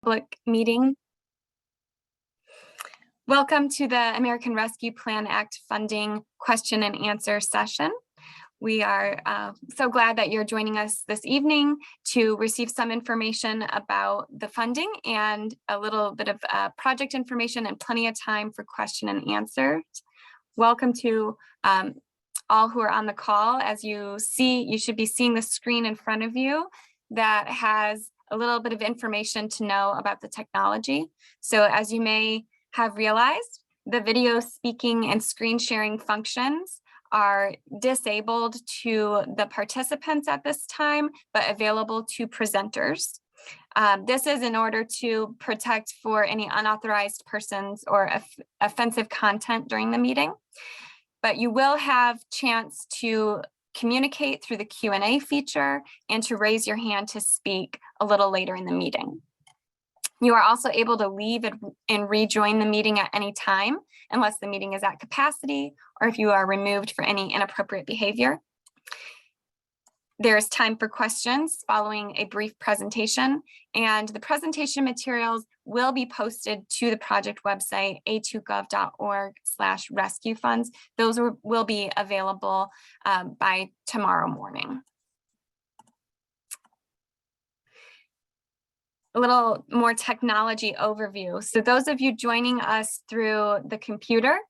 Public meeting. Welcome to the American Rescue Plan Act funding question and answer session. We are so glad that you're joining us this evening to receive some information about the funding and a little bit of project information and plenty of time for question and answer. Welcome to all who are on the call. As you see, you should be seeing the screen in front of you that has a little bit of information to know about the technology. So as you may have realized, the video speaking and screen sharing functions are disabled to the participants at this time, but available to presenters. This is in order to protect for any unauthorized persons or offensive content during the meeting. But you will have chance to communicate through the Q&A feature and to raise your hand to speak a little later in the meeting. You are also able to leave and rejoin the meeting at any time unless the meeting is at capacity or if you are removed for any inappropriate behavior. There's time for questions following a brief presentation, and the presentation materials will be posted to the project website, a2gov.org/rescue funds. Those will be available by tomorrow morning. A little more technology overview. So those of you joining us through the computer,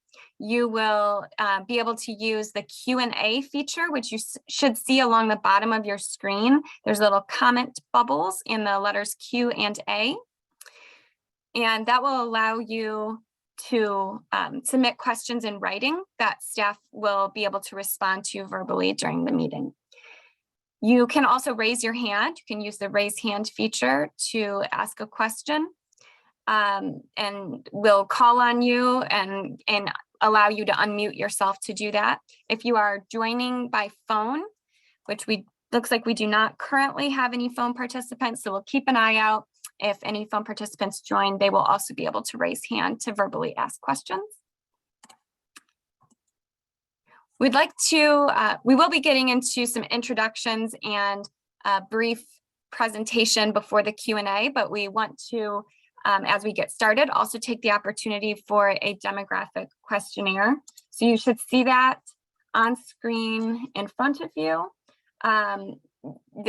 you will be able to use the Q&A feature, which you should see along the bottom of your screen. There's little comment bubbles in the letters Q and A. And that will allow you to submit questions in writing that staff will be able to respond to verbally during the meeting. You can also raise your hand. You can use the raise hand feature to ask a question, and we'll call on you and allow you to unmute yourself to do that. If you are joining by phone, which looks like we do not currently have any phone participants, so we'll keep an eye out. If any phone participants join, they will also be able to raise hand to verbally ask questions. We will be getting into some introductions and a brief presentation before the Q&A, but we want to, as we get started, also take the opportunity for a demographic questionnaire. So you should see that on screen in front of you.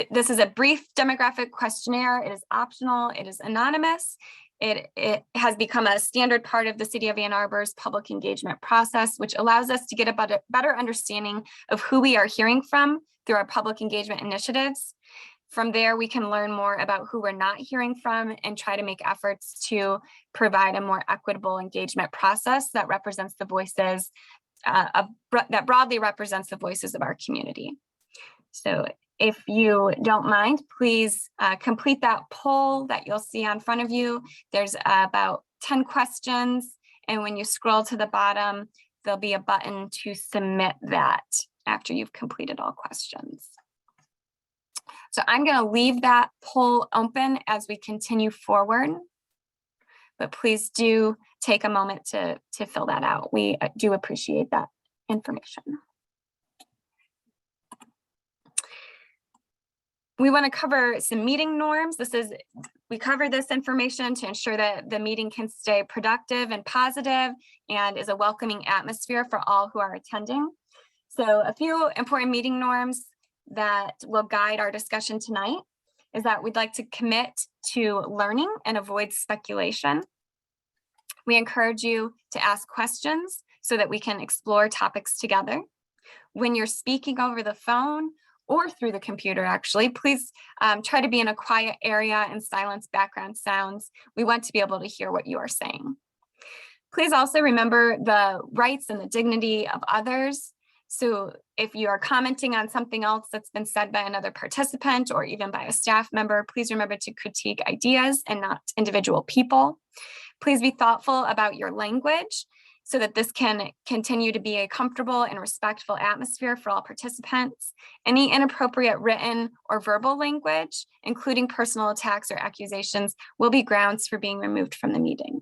This is a brief demographic questionnaire. It is optional. It is anonymous. It has become a standard part of the City of Ann Arbor's public engagement process, which allows us to get a better understanding of who we are hearing from through our public engagement initiatives. From there, we can learn more about who we're not hearing from and try to make efforts to provide a more equitable engagement process that represents the voices, that broadly represents the voices of our community. So if you don't mind, please complete that poll that you'll see on front of you. There's about 10 questions, and when you scroll to the bottom, there'll be a button to submit that after you've completed all questions. So I'm going to leave that poll open as we continue forward, but please do take a moment to fill that out. We do appreciate that information. We want to cover some meeting norms. We cover this information to ensure that the meeting can stay productive and positive and is a welcoming atmosphere for all who are attending. So a few important meeting norms that will guide our discussion tonight is that we'd like to commit to learning and avoid speculation. We encourage you to ask questions so that we can explore topics together. When you're speaking over the phone or through the computer, actually, please try to be in a quiet area and silence background sounds. We want to be able to hear what you are saying. Please also remember the rights and the dignity of others. So if you are commenting on something else that's been said by another participant or even by a staff member, please remember to critique ideas and not individual people. Please be thoughtful about your language so that this can continue to be a comfortable and respectful atmosphere for all participants. Any inappropriate written or verbal language, including personal attacks or accusations, will be grounds for being removed from the meeting.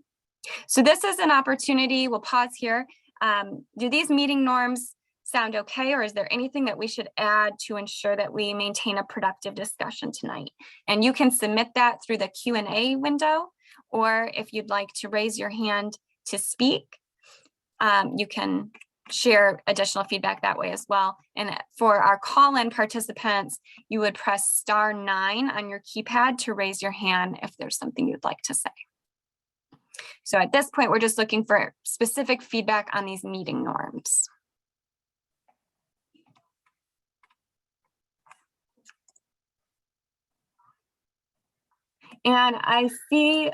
So this is an opportunity, we'll pause here. Do these meeting norms sound okay, or is there anything that we should add to ensure that we maintain a productive discussion tonight? And you can submit that through the Q&A window, or if you'd like to raise your hand to speak, you can share additional feedback that way as well. And for our call-in participants, you would press *9 on your keypad to raise your hand if there's something you'd like to say. So at this point, we're just looking for specific feedback on these meeting norms. And I see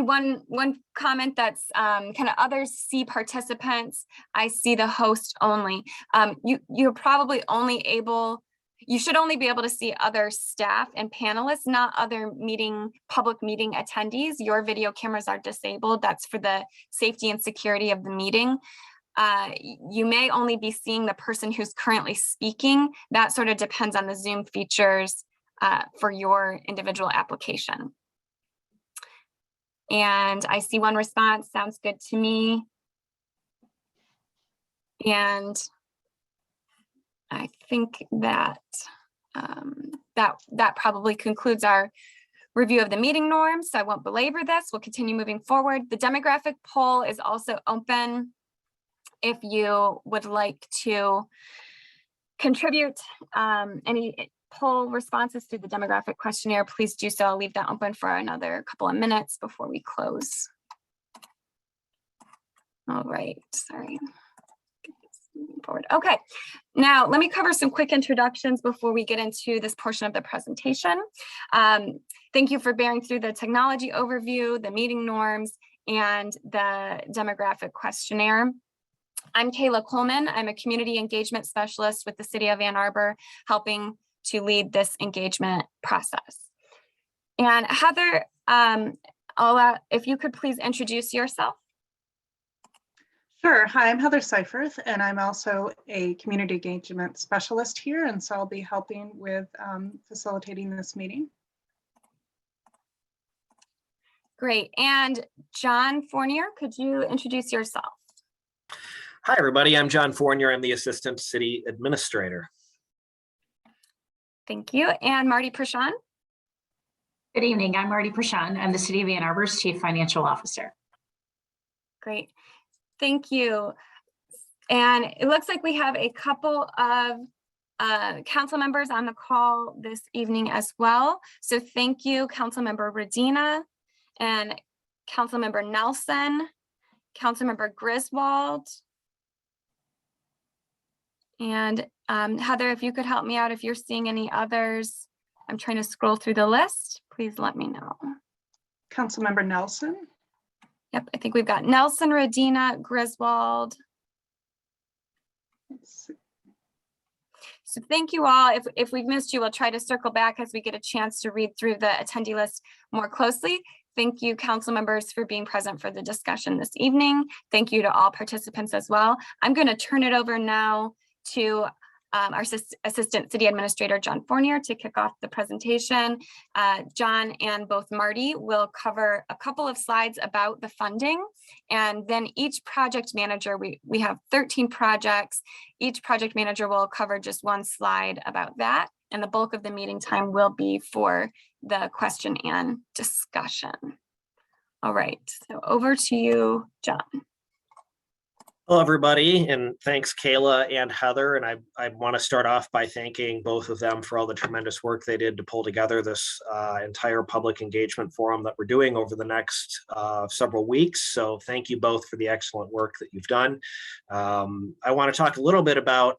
one comment that's kind of others see participants. I see the host only. You're probably only able, you should only be able to see other staff and panelists, not other public meeting attendees. Your video cameras are disabled. That's for the safety and security of the meeting. You may only be seeing the person who's currently speaking. That sort of depends on the Zoom features for your individual application. And I see one response, sounds good to me. And I think that that probably concludes our review of the meeting norms. So I won't belabor this. We'll continue moving forward. The demographic poll is also open. If you would like to contribute any poll responses to the demographic questionnaire, please do so. I'll leave that open for another couple of minutes before we close. All right, sorry. Moving forward. Okay, now let me cover some quick introductions before we get into this portion of the presentation. Thank you for bearing through the technology overview, the meeting norms, and the demographic questionnaire. I'm Kayla Coleman. I'm a community engagement specialist with the City of Ann Arbor, helping to lead this engagement process. And Heather, if you could please introduce yourself. Sure. Hi, I'm Heather Seiferth, and I'm also a community engagement specialist here, and so I'll be helping with facilitating this meeting. Great. And John Fournier, could you introduce yourself? Hi, everybody. I'm John Fournier. I'm the Assistant City Administrator. Thank you. And Marty Prashant. Good evening. I'm Marty Prashant. I'm the City of Ann Arbor's Chief Financial Officer. Great. Thank you. And it looks like we have a couple of council members on the call this evening as well. So thank you, Councilmember Radina and Councilmember Nelson, Councilmember Griswold. And Heather, if you could help me out, if you're seeing any others, I'm trying to scroll through the list. Please let me know. Councilmember Nelson. Yep, I think we've got Nelson, Radina, Griswold. So thank you all. If we've missed you, we'll try to circle back as we get a chance to read through the attendee list more closely. Thank you, council members, for being present for the discussion this evening. Thank you to all participants as well. I'm going to turn it over now to our Assistant City Administrator, John Fournier, to kick off the presentation. John and both Marty will cover a couple of slides about the funding, and then each project manager, we have 13 projects. Each project manager will cover just one slide about that, and the bulk of the meeting time will be for the question and discussion. All right, so over to you, John. Hello, everybody, and thanks, Kayla and Heather. And I want to start off by thanking both of them for all the tremendous work they did to pull together this entire public engagement forum that we're doing over the next several weeks. So thank you both for the excellent work that you've done. I want to talk a little bit about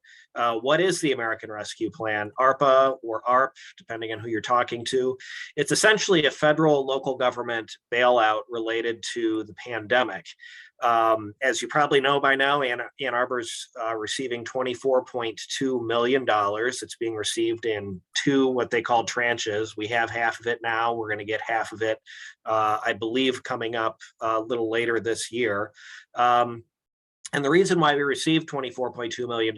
what is the American Rescue Plan, ARPA or ARP, depending on who you're talking to. It's essentially a federal local government bailout related to the pandemic. As you probably know by now, Ann Arbor's receiving $24.2 million. It's being received in two, what they call tranches. We have half of it now. We're going to get half of it, I believe, coming up a little later this year. And the reason why we received $24.2 million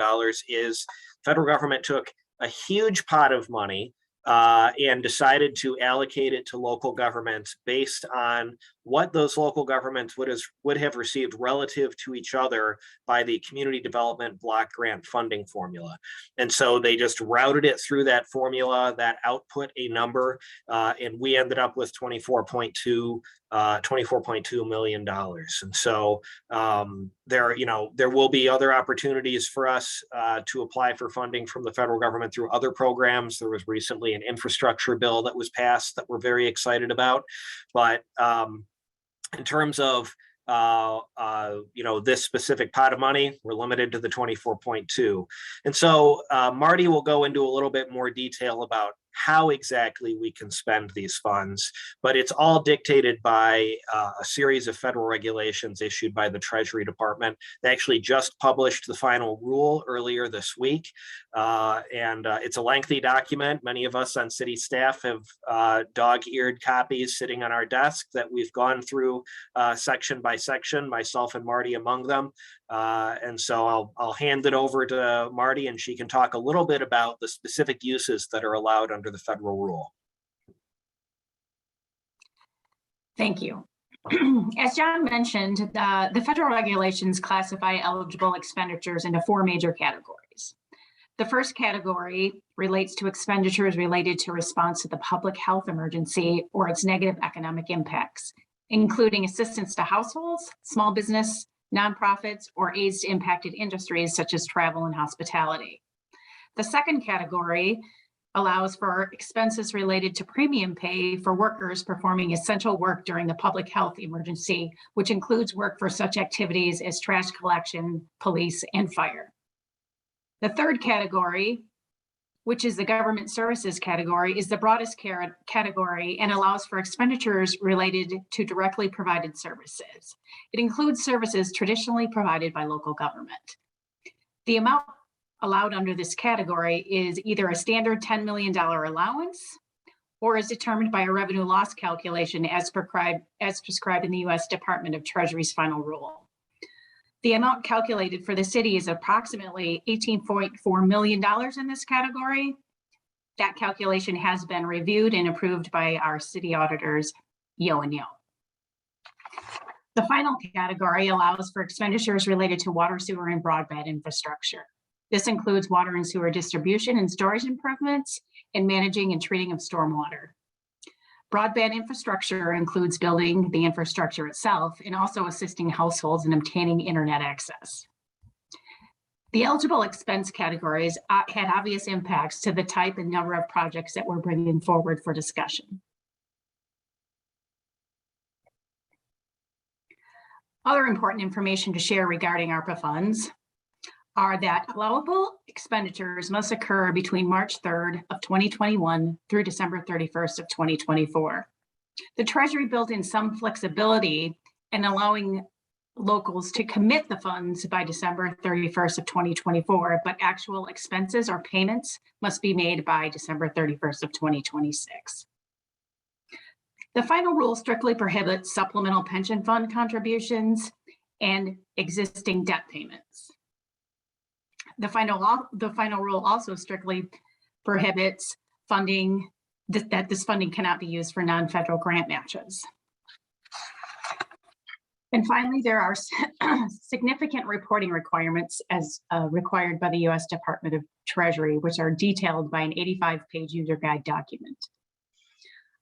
is the federal government took a huge pot of money, and decided to allocate it to local governments based on what those local governments would have received relative to each other by the community development block grant funding formula. And so they just routed it through that formula that output a number, and we ended up with $24.2 million. And so there will be other opportunities for us to apply for funding from the federal government through other programs. There was recently an infrastructure bill that was passed that we're very excited about. But in terms of this specific pot of money, we're limited to the 24.2. And so Marty will go into a little bit more detail about how exactly we can spend these funds, but it's all dictated by a series of federal regulations issued by the Treasury Department. They actually just published the final rule earlier this week, and it's a lengthy document. Many of us on city staff have dog-eared copies sitting on our desk that we've gone through section by section, myself and Marty among them. And so I'll hand it over to Marty, and she can talk a little bit about the specific uses that are allowed under the federal rule. Thank you. As John mentioned, the federal regulations classify eligible expenditures into 4 major categories. The first category relates to expenditures related to response to the public health emergency or its negative economic impacts, including assistance to households, small business, nonprofits, or aids to impacted industries such as travel and hospitality. The second category allows for expenses related to premium pay for workers performing essential work during the public health emergency, which includes work for such activities as trash collection, police, and fire. The third category, which is the government services category, is the broadest category and allows for expenditures related to directly provided services. It includes services traditionally provided by local government. The amount allowed under this category is either a standard $10 million allowance or is determined by a revenue loss calculation as prescribed in the U.S. Department of Treasury's final rule. The amount calculated for the city is approximately $18.4 million in this category. That calculation has been reviewed and approved by our city auditors, Yo and Yo. The final category allows for expenditures related to water, sewer, and broadband infrastructure. This includes water and sewer distribution and storage improvements and managing and treating of stormwater. Broadband infrastructure includes building the infrastructure itself and also assisting households in obtaining internet access. The eligible expense categories had obvious impacts to the type and number of projects that we're bringing forward for discussion. Other important information to share regarding ARPA funds are that allowable expenditures must occur between March 3rd of 2021 through December 31st of 2024. The Treasury built in some flexibility in allowing locals to commit the funds by December 31st of 2024, but actual expenses or payments must be made by December 31st of 2026. The final rule strictly prohibits supplemental pension fund contributions and existing debt payments. The final rule also strictly prohibits funding, that this funding cannot be used for non-federal grant matches. And finally, there are significant reporting requirements as required by the U.S. Department of Treasury, which are detailed by an 85-page user guide document.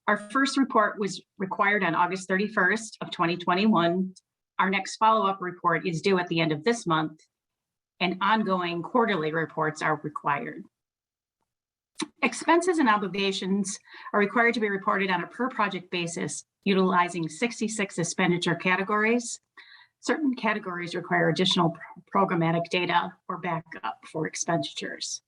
Our first report was required on August 31st of 2021. Our next follow-up report is due at the end of this month, and ongoing quarterly reports are required. Expenses and obligations are required to be reported on a per project basis, utilizing 66 expenditure categories. Certain categories require additional programmatic data or backup for expenditures.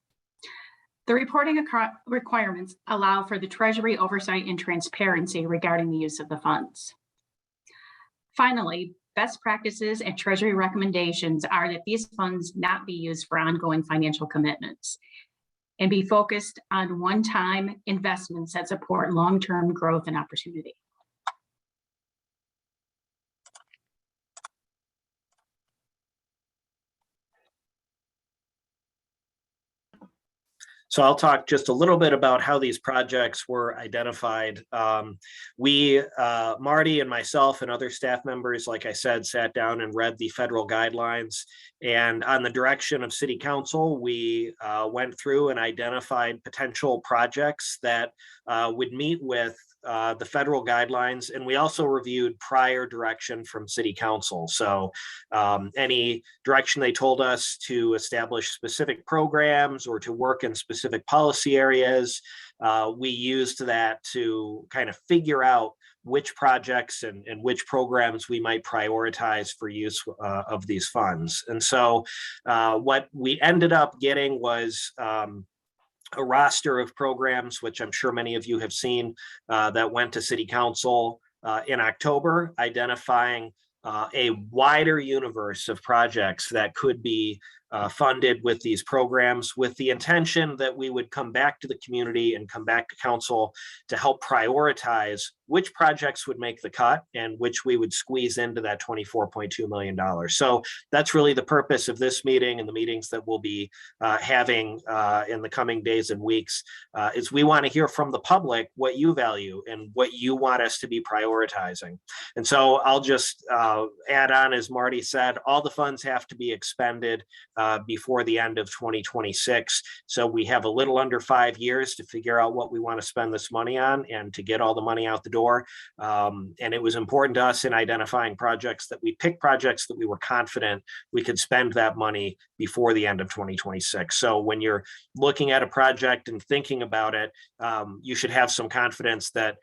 The reporting requirements allow for the Treasury oversight and transparency regarding the use of the funds. Finally, best practices and Treasury recommendations are that these funds not be used for ongoing financial commitments and be focused on one-time investments that support long-term growth and opportunity. So I'll talk just a little bit about how these projects were identified. Marty and myself and other staff members, like I said, sat down and read the federal guidelines. And on the direction of City Council, we went through and identified potential projects that would meet with the federal guidelines, and we also reviewed prior direction from City Council. So any direction they told us to establish specific programs or to work in specific policy areas, we used that to kind of figure out which projects and which programs we might prioritize for use of these funds. And so what we ended up getting was a roster of programs, which I'm sure many of you have seen, that went to City Council in October, identifying a wider universe of projects that could be funded with these programs, with the intention that we would come back to the community and come back to council to help prioritize which projects would make the cut and which we would squeeze into that $24.2 million. So that's really the purpose of this meeting and the meetings that we'll be having in the coming days and weeks, is we want to hear from the public what you value and what you want us to be prioritizing. And so I'll just add on, as Marty said, all the funds have to be expended before the end of 2026. So we have a little under 5 years to figure out what we want to spend this money on and to get all the money out the door. And it was important to us in identifying projects that we picked projects that we were confident we could spend that money before the end of 2026. So when you're looking at a project and thinking about it, you should have some confidence that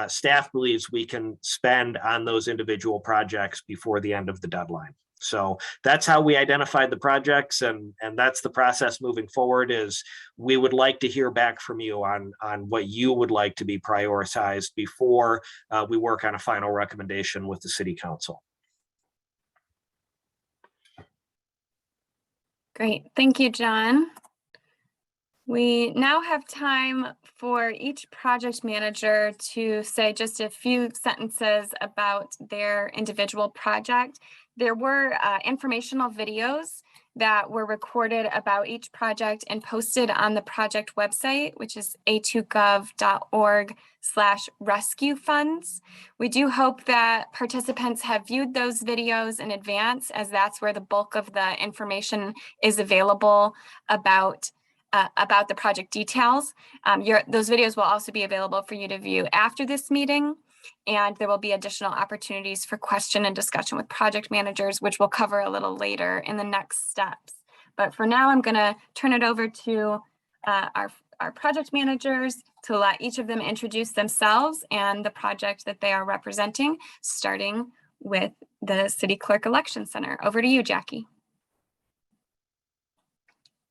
staff believes we can spend on those individual projects before the end of the deadline. So that's how we identified the projects, and that's the process moving forward. Is we would like to hear back from you on what you would like to be prioritized before we work on a final recommendation with the City Council. Great, thank you, John. We now have time for each project manager to say just a few sentences about their individual project. There were informational videos that were recorded about each project and posted on the project website, which is a2gov.org/rescue funds. We do hope that participants have viewed those videos in advance, as that's where the bulk of the information is available about the project details. Those videos will also be available for you to view after this meeting, and there will be additional opportunities for question and discussion with project managers, which we'll cover a little later in the next steps. But for now, I'm going to turn it over to our project managers to let each of them introduce themselves and the project that they are representing, starting with the City Clerk Election Center. Over to you, Jackie.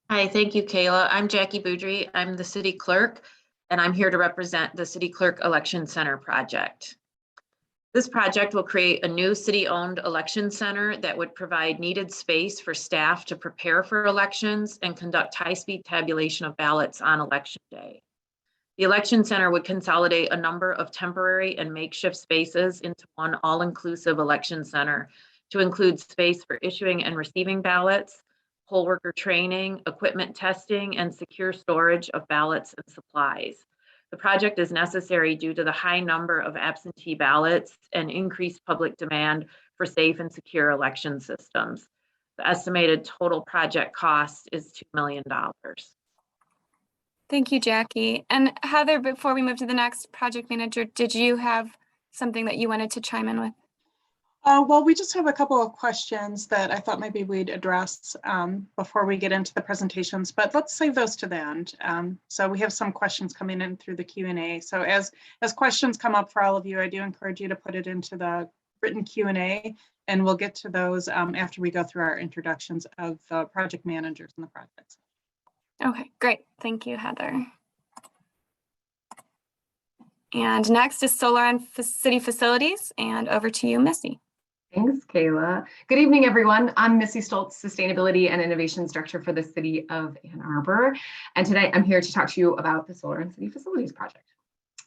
Hi, thank you, Kayla. I'm Jackie Boudry. I'm the City Clerk, and I'm here to represent the City Clerk Election Center project. This project will create a new city-owned election center that would provide needed space for staff to prepare for elections and conduct high-speed tabulation of ballots on election day. The election center would consolidate a number of temporary and makeshift spaces into one all-inclusive election center to include space for issuing and receiving ballots, poll worker training, equipment testing, and secure storage of ballots and supplies. The project is necessary due to the high number of absentee ballots and increased public demand for safe and secure election systems. The estimated total project cost is $2 million. Thank you, Jackie. And Heather, before we move to the next project manager, did you have something that you wanted to chime in with? Well, we just have a couple of questions that I thought maybe we'd address before we get into the presentations, but let's save those to the end. So we have some questions coming in through the Q&A. So as questions come up for all of you, I do encourage you to put it into the written Q&A, and we'll get to those after we go through our introductions of the project managers and the projects. Okay, great. Thank you, Heather. And next is Solar and City Facilities, and over to you, Missy. Thanks, Kayla. Good evening, everyone. I'm Missy Stoltz, Sustainability and Innovations Director for the City of Ann Arbor. And today I'm here to talk to you about the Solar and City Facilities project.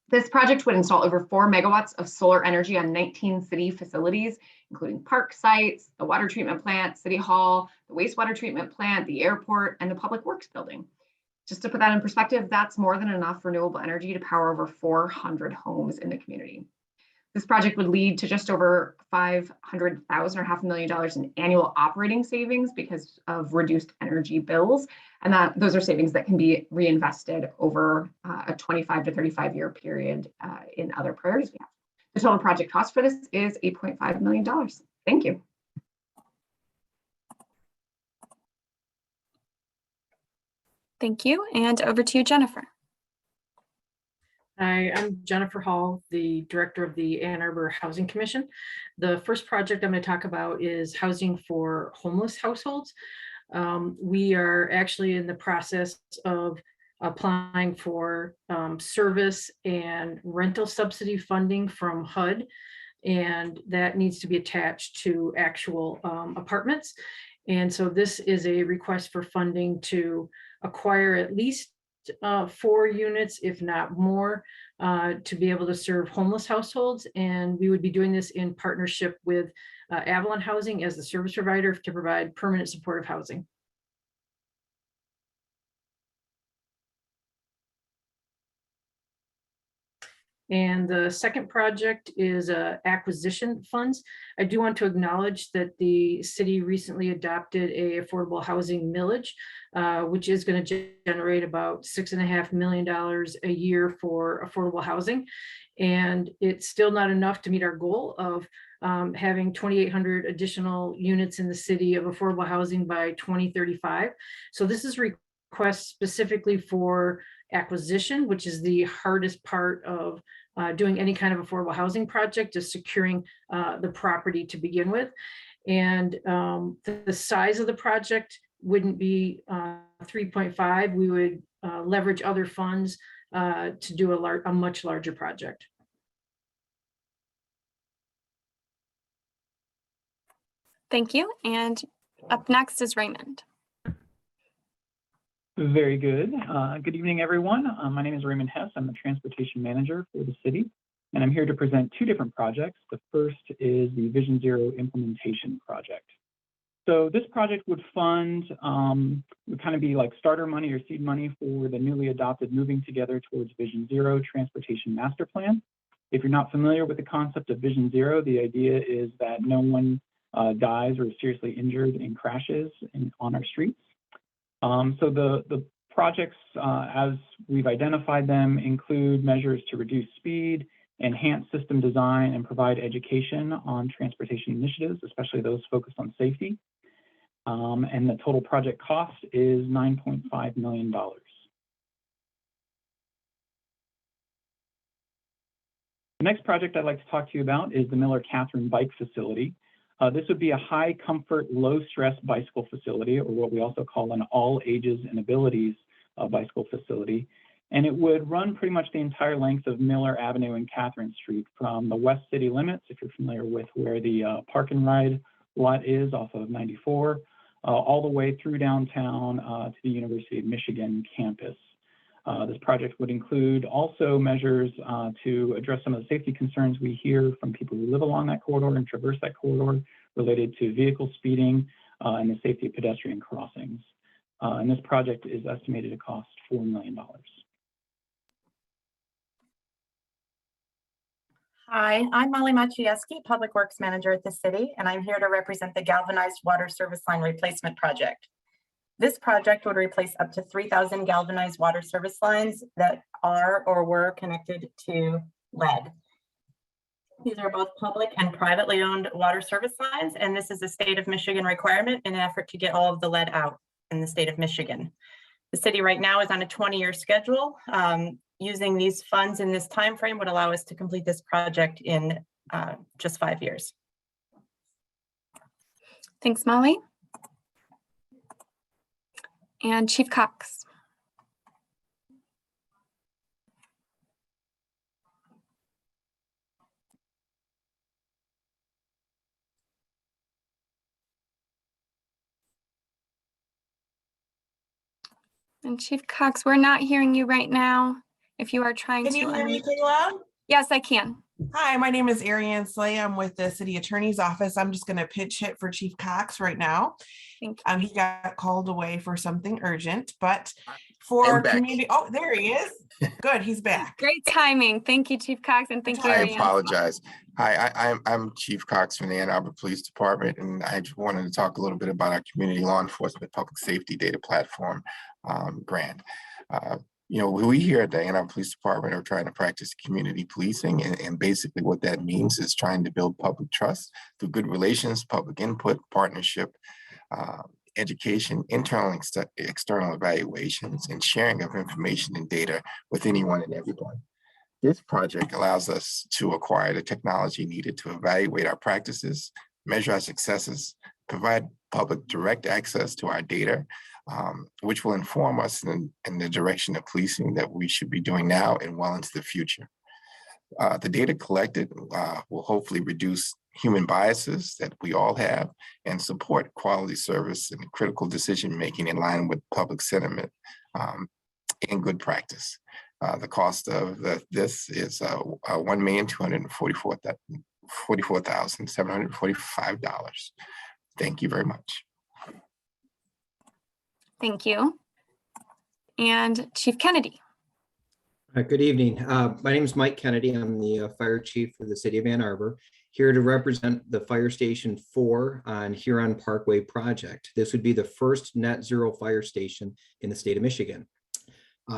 This project would install over 4 megawatts of solar energy on 19 city facilities, including park sites, the water treatment plant, City Hall, the wastewater treatment plant, the airport, and the Public Works building. Just to put that in perspective, that's more than enough renewable energy to power over 400 homes in the community. This project would lead to just over $500,000 or $500,000 in annual operating savings because of reduced energy bills. And those are savings that can be reinvested over a 25 to 35 year period in other priorities we have. The total project cost for this is $8.5 million. Thank you. Thank you. And over to you, Jennifer. Hi, I'm Jennifer Hall, the director of the Ann Arbor Housing Commission. The first project I'm going to talk about is housing for homeless households. We are actually in the process of applying for service and rental subsidy funding from HUD, and that needs to be attached to actual apartments. And so this is a request for funding to acquire at least 4 units, if not more, to be able to serve homeless households. And we would be doing this in partnership with Avalon Housing as the service provider to provide permanent supportive housing. And the second project is acquisition funds. I do want to acknowledge that the city recently adopted a affordable housing millage, which is going to generate about $6.5 million a year for affordable housing. And it's still not enough to meet our goal of having 2,800 additional units in the city of affordable housing by 2035. So this is request specifically for acquisition, which is the hardest part of doing any kind of affordable housing project, is securing the property to begin with. And the size of the project wouldn't be 3.5. We would leverage other funds to do a much larger project. Thank you. And up next is Raymond. Very good. Good evening, everyone. My name is Raymond Hess. I'm the transportation manager for the city, and I'm here to present 2 different projects. The first is the Vision Zero implementation project. So this project would fund, would kind of be like starter money or seed money for the newly adopted Moving Together Towards Vision Zero Transportation Master Plan. If you're not familiar with the concept of Vision Zero, the idea is that no one dies or is seriously injured in crashes on our streets. So the projects, as we've identified them, include measures to reduce speed, enhance system design, and provide education on transportation initiatives, especially those focused on safety. And the total project cost is $9.5 million. The next project I'd like to talk to you about is the Miller-Catherine Bike Facility. This would be a high comfort, low stress bicycle facility, or what we also call an all ages and abilities bicycle facility. And it would run pretty much the entire length of Miller Avenue and Catherine Street from the west city limits, if you're familiar with where the park and ride lot is off of 94, all the way through downtown to the University of Michigan campus. This project would include also measures to address some of the safety concerns we hear from people who live along that corridor and traverse that corridor related to vehicle speeding and the safety of pedestrian crossings. And this project is estimated to cost $4 million. Hi, I'm Molly Maciejewski, Public Works Manager at the city, and I'm here to represent the galvanized water service line replacement project. This project would replace up to 3,000 galvanized water service lines that are or were connected to lead. These are both public and privately owned water service lines, and this is a state of Michigan requirement in an effort to get all of the lead out in the state of Michigan. The city right now is on a 20-year schedule. Using these funds in this time frame would allow us to complete this project in just 5 years. Thanks, Molly. And Chief Cox. And Chief Cox, we're not hearing you right now. If you are trying to. Can you hear me, Kayla? Yes, I can. Hi, my name is Ariane Slay. I'm with the City Attorney's Office. I'm just going to pitch hit for Chief Cox right now. Thank you. He got called away for something urgent, but for I'm back. community. Oh, there he is. Good, he's back. Great timing. Thank you, Chief Cox, and thank you. I Ariane. apologize. Hi, I'm Chief Cox from the Ann Arbor Police Department, and I just wanted to talk a little bit about our community law enforcement public safety data platform grant. You know, we here at the Ann Arbor Police Department are trying to practice community policing, and basically what that means is trying to build public trust through good relations, public input, partnership, education, internal and external evaluations, and sharing of information and data with anyone and everyone. This project allows us to acquire the technology needed to evaluate our practices, measure our successes, provide public direct access to our data, which will inform us in the direction of policing that we should be doing now and well into the future. The data collected will hopefully reduce human biases that we all have and support quality service and critical decision-making in line with public sentiment and good practice. The cost of this is $1,244,745. Thank you very much. Thank you. And Chief Kennedy. Good evening. My name is Mike Kennedy. I'm the fire chief for the city of Ann Arbor, here to represent the Fire Station 4 on Huron Parkway project. This would be the first net zero fire station in the state of Michigan.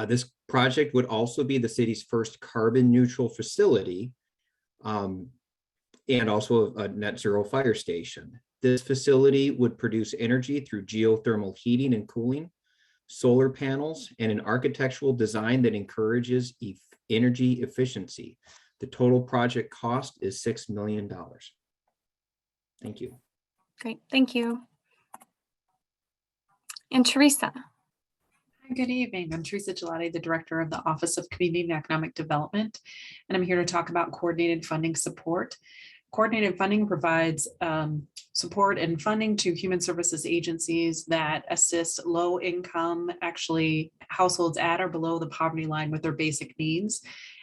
This project would also be the city's first carbon neutral facility and also a net zero fire station. This facility would produce energy through geothermal heating and cooling, solar panels, and an architectural design that encourages energy efficiency. The total project cost is $6 million. Thank you. Great, thank you. And Teresa. Good evening. I'm Teresa Gelati, the Director of the Office of Community and Economic Development, and I'm here to talk about coordinated funding support. Coordinated funding provides support and funding to human services agencies that assist low income, actually households at or below the poverty line with their basic needs.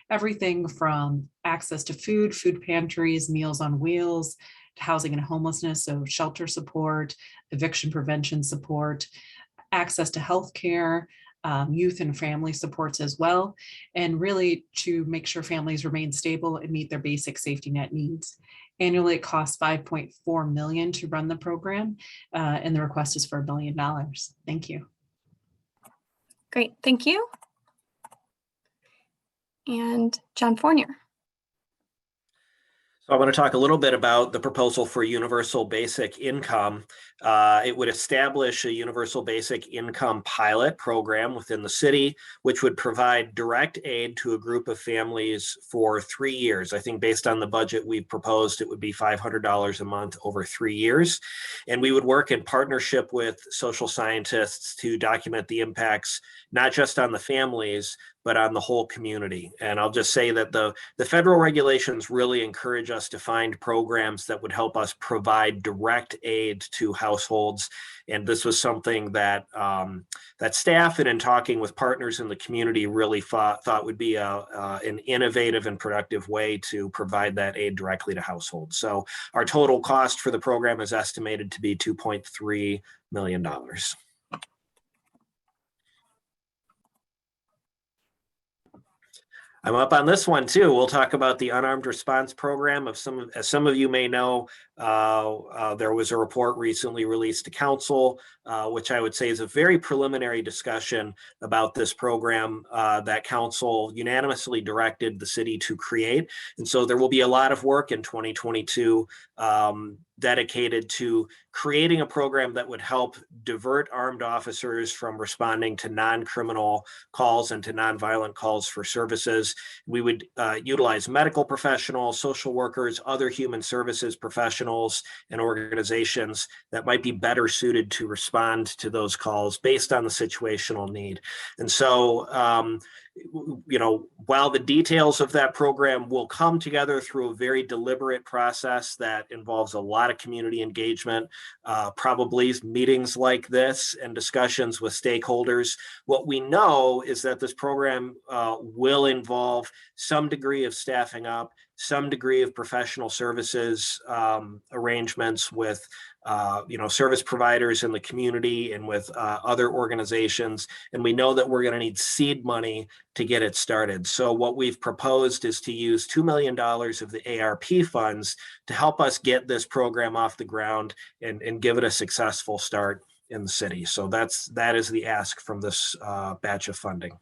Everything from access to food, food pantries, Meals on Wheels, to housing and homelessness, so shelter support, eviction prevention support, access to healthcare, youth and family supports as well, and really to make sure families remain stable and meet their basic safety net needs. Annually, it costs $5.4 million to run the program, and the request is for $1 billion. Thank you. Great, thank you. And John Fournier. So I want to talk a little bit about the proposal for universal basic income. It would establish a universal basic income pilot program within the city, which would provide direct aid to a group of families for 3 years. I think based on the budget we've proposed, it would be $500 a month over 3 years. And we would work in partnership with social scientists to document the impacts, not just on the families, but on the whole community. And I'll just say that the federal regulations really encourage us to find programs that would help us provide direct aid to households. And this was something that that staff and in talking with partners in the community really thought would be an innovative and productive way to provide that aid directly to households. So our total cost for the program is estimated to be $2.3 million. I'm up on this one too. We'll talk about the Unarmed Response Program. As some of you may know, there was a report recently released to council, which I would say is a very preliminary discussion about this program that council unanimously directed the city to create. And so there will be a lot of work in 2022 dedicated to creating a program that would help divert armed officers from responding to non-criminal calls and to non-violent calls for services. We would utilize medical professionals, social workers, other human services professionals and organizations that might be better suited to respond to those calls based on the situational need. And so, you know, while the details of that program will come together through a very deliberate process that involves a lot of community engagement, probably meetings like this and discussions with stakeholders, what we know is that this program will involve some degree of staffing up, some degree of professional services arrangements with service providers in the community and with other organizations. And we know that we're going to need seed money to get it started. So what we've proposed is to use $2 million of the ARP funds to help us get this program off the ground and give it a successful start in the city. So that is the ask from this batch of funding.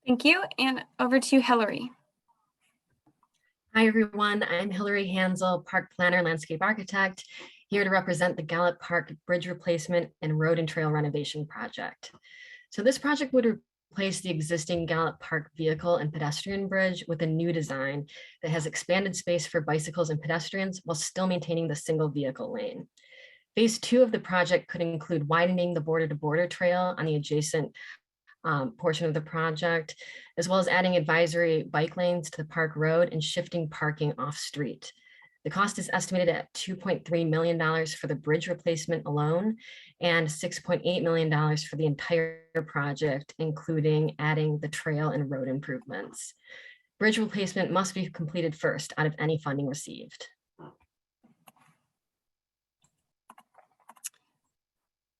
Thank you. And over to you, Hilary. Hi, everyone. I'm Hilary Hansell, Park Planner, Landscape Architect, here to represent the Gallup Park Bridge Replacement and Road and Trail Renovation Project. So this project would replace the existing Gallup Park vehicle and pedestrian bridge with a new design that has expanded space for bicycles and pedestrians while still maintaining the single vehicle lane. Phase 2 of the project could include widening the border-to-border trail on the adjacent portion of the project, as well as adding advisory bike lanes to the park road and shifting parking off street. The cost is estimated at $2.3 million for the bridge replacement alone and $6.8 million for the entire project, including adding the trail and road improvements. Bridge replacement must be completed first out of any funding received.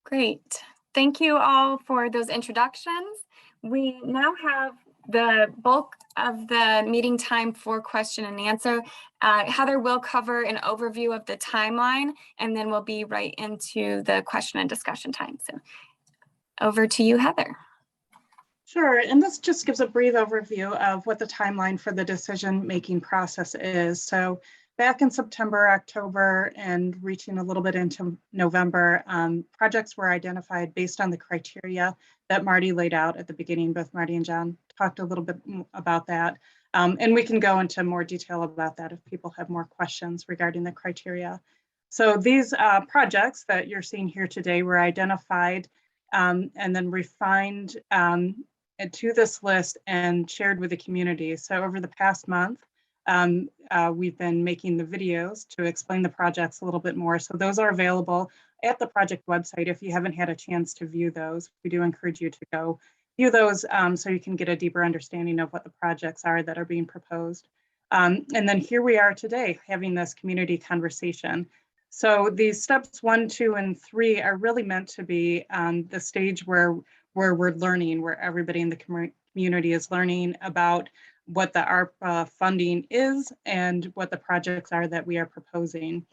Great. Thank you all for those introductions. We now have the bulk of the meeting time for question and answer. Heather will cover an overview of the timeline, and then we'll be right into the question and discussion time. So over to you, Heather. Sure, and this just gives a brief overview of what the timeline for the decision-making process is. So back in September, October, and reaching a little bit into November, projects were identified based on the criteria that Marty laid out at the beginning. Both Marty and John talked a little bit about that. And we can go into more detail about that if people have more questions regarding the criteria. So these projects that you're seeing here today were identified and then refined to this list and shared with the community. So over the past month, we've been making the videos to explain the projects a little bit more. So those are available at the project website. If you haven't had a chance to view those, we do encourage you to go view those so you can get a deeper understanding of what the projects are that are being proposed. And then here we are today having this community conversation. So these steps 1, 2, and 3 are really meant to be the stage where we're learning, where everybody in the community is learning about what the ARPA funding is and what the projects are that we are proposing.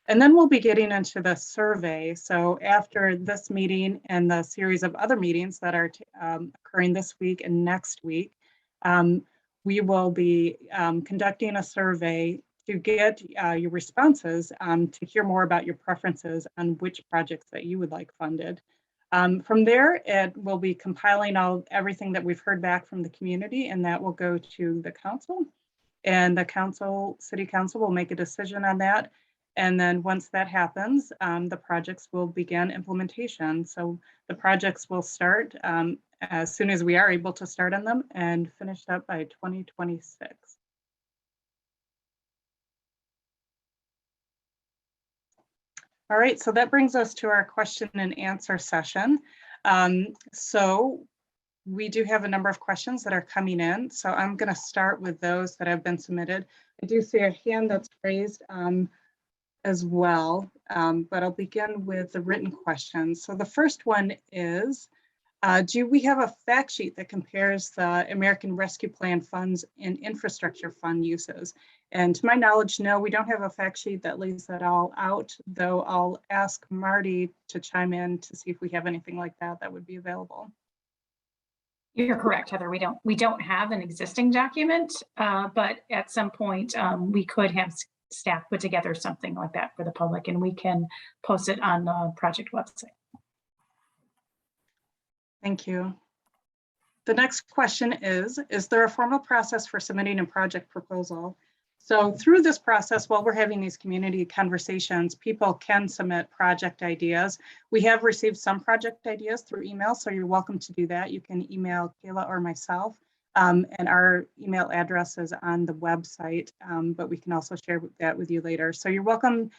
And then we'll be getting into the survey. So after this meeting and the series of other meetings that are occurring this week and next week, we will be conducting a survey to get your responses to hear more about your preferences on which projects that you would like funded. From there, it will be compiling everything that we've heard back from the community, and that will go to the council. And the city council will make a decision on that. And then once that happens, the projects will begin implementation. So the projects will start as soon as we are able to start on them and finish up by 2026. All right, so that brings us to our question and answer session. So we do have a number of questions that are coming in. So I'm going to start with those that have been submitted. I do see a hand that's raised as well, but I'll begin with the written questions. So the first one is, do we have a fact sheet that compares the American Rescue Plan funds and infrastructure fund uses? And to my knowledge, no, we don't have a fact sheet that lays that all out, though I'll ask Marty to chime in to see if we have anything like that that would be available. You're correct, Heather. We don't have an existing document, but at some point we could have staff put together something like that for the public, and we can post it on the project website. Thank you. The next question is there a formal process for submitting a project proposal? So through this process, while we're having these community conversations, people can submit project ideas. We have received some project ideas through email, so you're welcome to do that. You can email Kayla or myself, and our email address is on the website, but we can also share that with you later. So you're welcome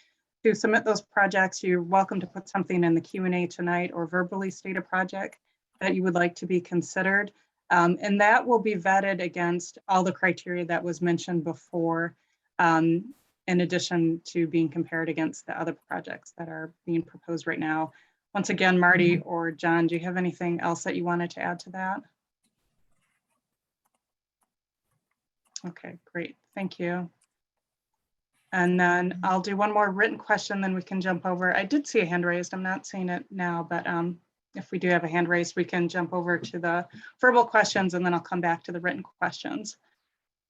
to submit those projects. You're welcome to put something in the Q&A tonight or verbally state a project that you would like to be considered. And that will be vetted against all the criteria that was mentioned before, in addition to being compared against the other projects that are being proposed right now. Once again, Marty or John, do you have anything else that you wanted to add to that? Okay, great, thank you. And then I'll do one more written question, then we can jump over. I did see a hand raised, I'm not seeing it now, but if we do have a hand raised, we can jump over to the verbal questions and then I'll come back to the written questions.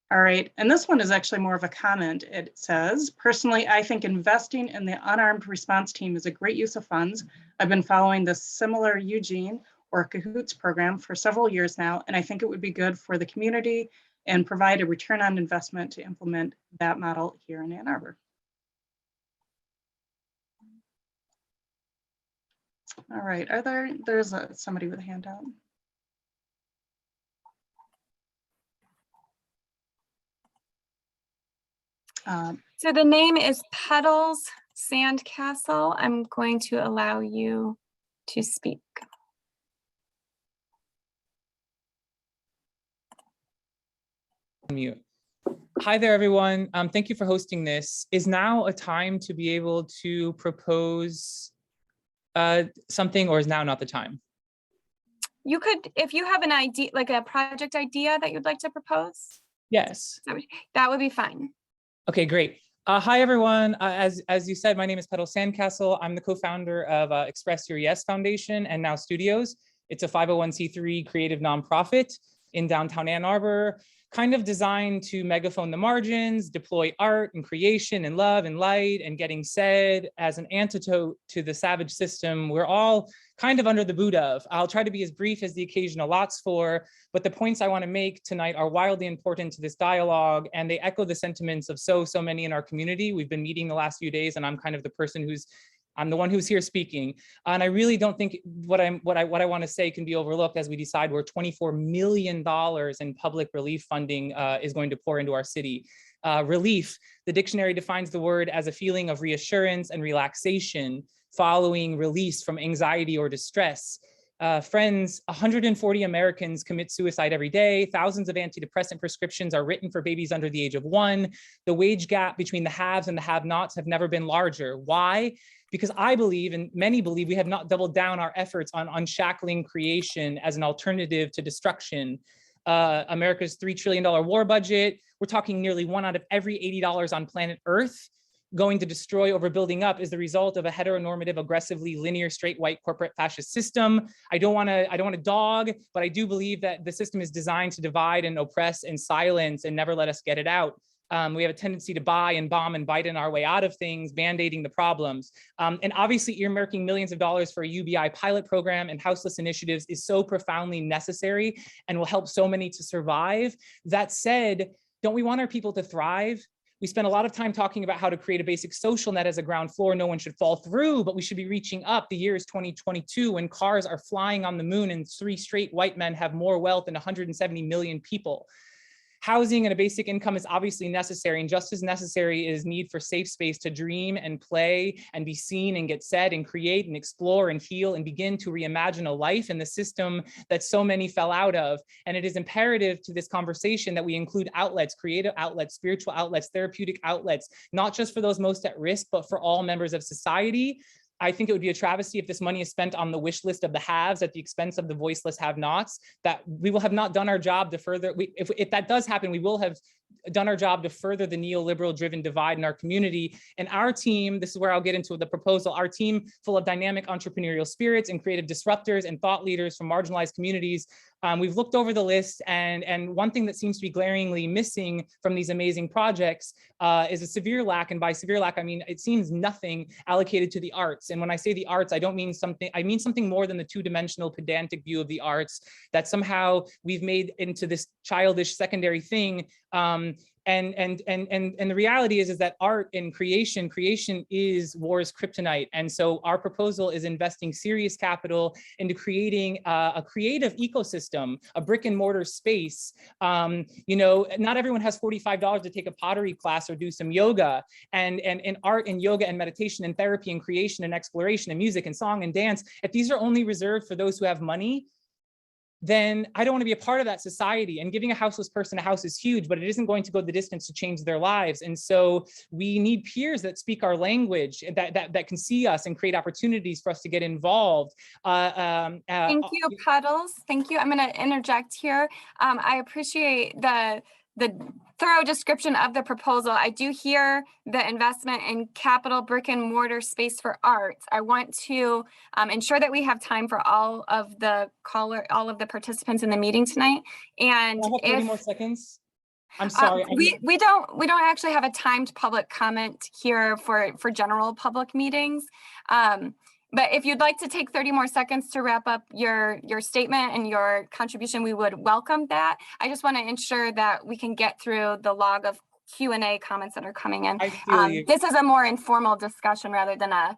All right, and this one is actually more of a comment. It says, personally, I think investing in the unarmed response team is a great use of funds. I've been following the similar Eugene or Cahoots program for several years now, and I think it would be good for the community and provide a return on investment to implement that model here in Ann Arbor. All right, there's somebody with a handout. So the name is Petals Sandcastle. I'm going to allow you to speak. Mute. Hi there, everyone. Thank you for hosting this. Is now a time to be able to propose something, or is now not the time? You could, if you have an idea, like a project idea that you'd like to propose. Yes. That would be fine. Okay, great. Hi, everyone. As you said, my name is Petal Sandcastle. I'm the co-founder of Express Your Yes Foundation and Now Studios. It's a 501c3 creative nonprofit in downtown Ann Arbor, kind of designed to megaphone the margins, deploy art and creation and love and light and getting said as an antidote to the savage system we're all kind of under the boot of. I'll try to be as brief as the occasion allots for, but the points I want to make tonight are wildly important to this dialogue, and they echo the sentiments of so many in our community. We've been meeting the last few days, and I'm kind of the person I'm the one who's here speaking. And I really don't think what I want to say can be overlooked as we decide where $24 million in public relief funding is going to pour into our city. Relief, the dictionary defines the word as a feeling of reassurance and relaxation following release from anxiety or distress. Friends, 140 Americans commit suicide every day. Thousands of antidepressant prescriptions are written for babies under the age of 1. The wage gap between the haves and the have-nots have never been larger. Why? Because I believe, and many believe, we have not doubled down our efforts on unshackling creation as an alternative to destruction. America's $3 trillion war budget, we're talking nearly 1 out of every $80 on planet Earth going to destroy over building up is the result of a heteronormative, aggressively linear, straight, white, corporate fascist system. I don't want to dog, but I do believe that the system is designed to divide and oppress and silence and never let us get it out. We have a tendency to buy and bomb and bite in our way out of things, band-aiding the problems. And obviously earmarking millions of dollars for a UBI pilot program and houseless initiatives is so profoundly necessary and will help so many to survive. That said, don't we want our people to thrive? We spend a lot of time talking about how to create a basic social net as a ground floor no one should fall through, but we should be reaching up. The year is 2022 when cars are flying on the moon and 3 straight white men have more wealth than 170 million people. Housing and a basic income is obviously necessary, and just as necessary is need for safe space to dream and play and be seen and get said and create and explore and heal and begin to reimagine a life in the system that so many fell out of. And it is imperative to this conversation that we include outlets, creative outlets, spiritual outlets, therapeutic outlets, not just for those most at risk, but for all members of society. I think it would be a travesty if this money is spent on the wish list of the haves at the expense of the voiceless have-nots, that we will have not done our job to further, if that does happen, we will have done our job to further the neoliberal-driven divide in our community. And our team, this is where I'll get into the proposal, our team full of dynamic entrepreneurial spirits and creative disruptors and thought leaders from marginalized communities. We've looked over the list, and one thing that seems to be glaringly missing from these amazing projects is a severe lack, and by severe lack, I mean, it seems nothing allocated to the arts. And when I say the arts, I don't mean something, I mean something more than the two-dimensional pedantic view of the arts that somehow we've made into this childish secondary thing. And the reality is that art and creation is war's kryptonite. And so our proposal is investing serious capital into creating a creative ecosystem, a brick and mortar space. You know, not everyone has $45 to take a pottery class or do some yoga, and art and yoga and meditation and therapy and creation and exploration and music and song and dance. If these are only reserved for those who have money, then I don't want to be a part of that society. And giving a houseless person a house is huge, but it isn't going to go the distance to change their lives. And so we need peers that speak our language, that can see us and create opportunities for us to get involved. Thank you, Puddles. Thank you. I'm going to interject here. I appreciate the thorough description of the proposal. I do hear the investment in capital brick and mortar space for arts. I want to ensure that we have time for all of the participants in the meeting tonight. And I have 30 more seconds. I'm sorry. We don't actually have a timed public comment here for general public meetings. But if you'd like to take 30 more seconds to wrap up your statement and your contribution, we would welcome that. I just want to ensure that we can get through the log of Q&A comments that are coming in. This is a more informal discussion rather than a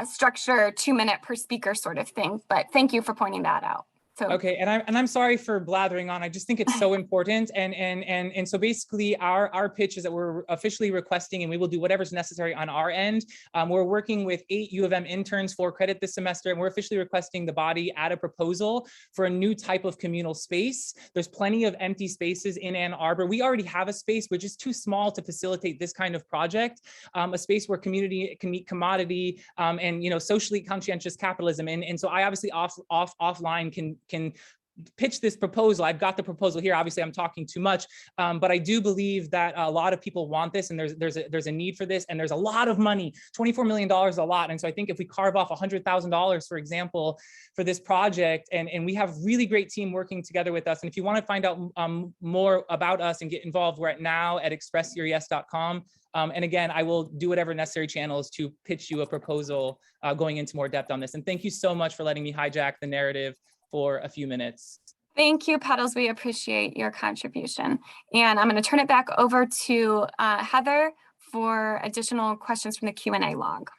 structured 2-minute per speaker sort of thing. But thank you for pointing that out. So. Okay, and I'm sorry for blathering on. I just think it's so important. And so basically our pitch is that we're officially requesting, and we will do whatever's necessary on our end. We're working with 8 U of M interns for credit this semester, and we're officially requesting the body add a proposal for a new type of communal space. There's plenty of empty spaces in Ann Arbor. We already have a space which is too small to facilitate this kind of project, a space where community can meet commodity and socially conscientious capitalism. And so I obviously offline can pitch this proposal. I've got the proposal here. Obviously, I'm talking too much, but I do believe that a lot of people want this, and there's a need for this, and there's a lot of money. $24 million is a lot, and so I think if we carve off $100,000, for example, for this project, and we have really great team working together with us. And if you want to find out more about us and get involved, we're at now@expressyourYes.com. And again, I will do whatever necessary channels to pitch you a proposal going into more depth on this. And thank you so much for letting me hijack the narrative for a few minutes. Thank you, Puddles. We appreciate your contribution. And I'm going to turn it back over to Heather for additional questions from the Q&A log.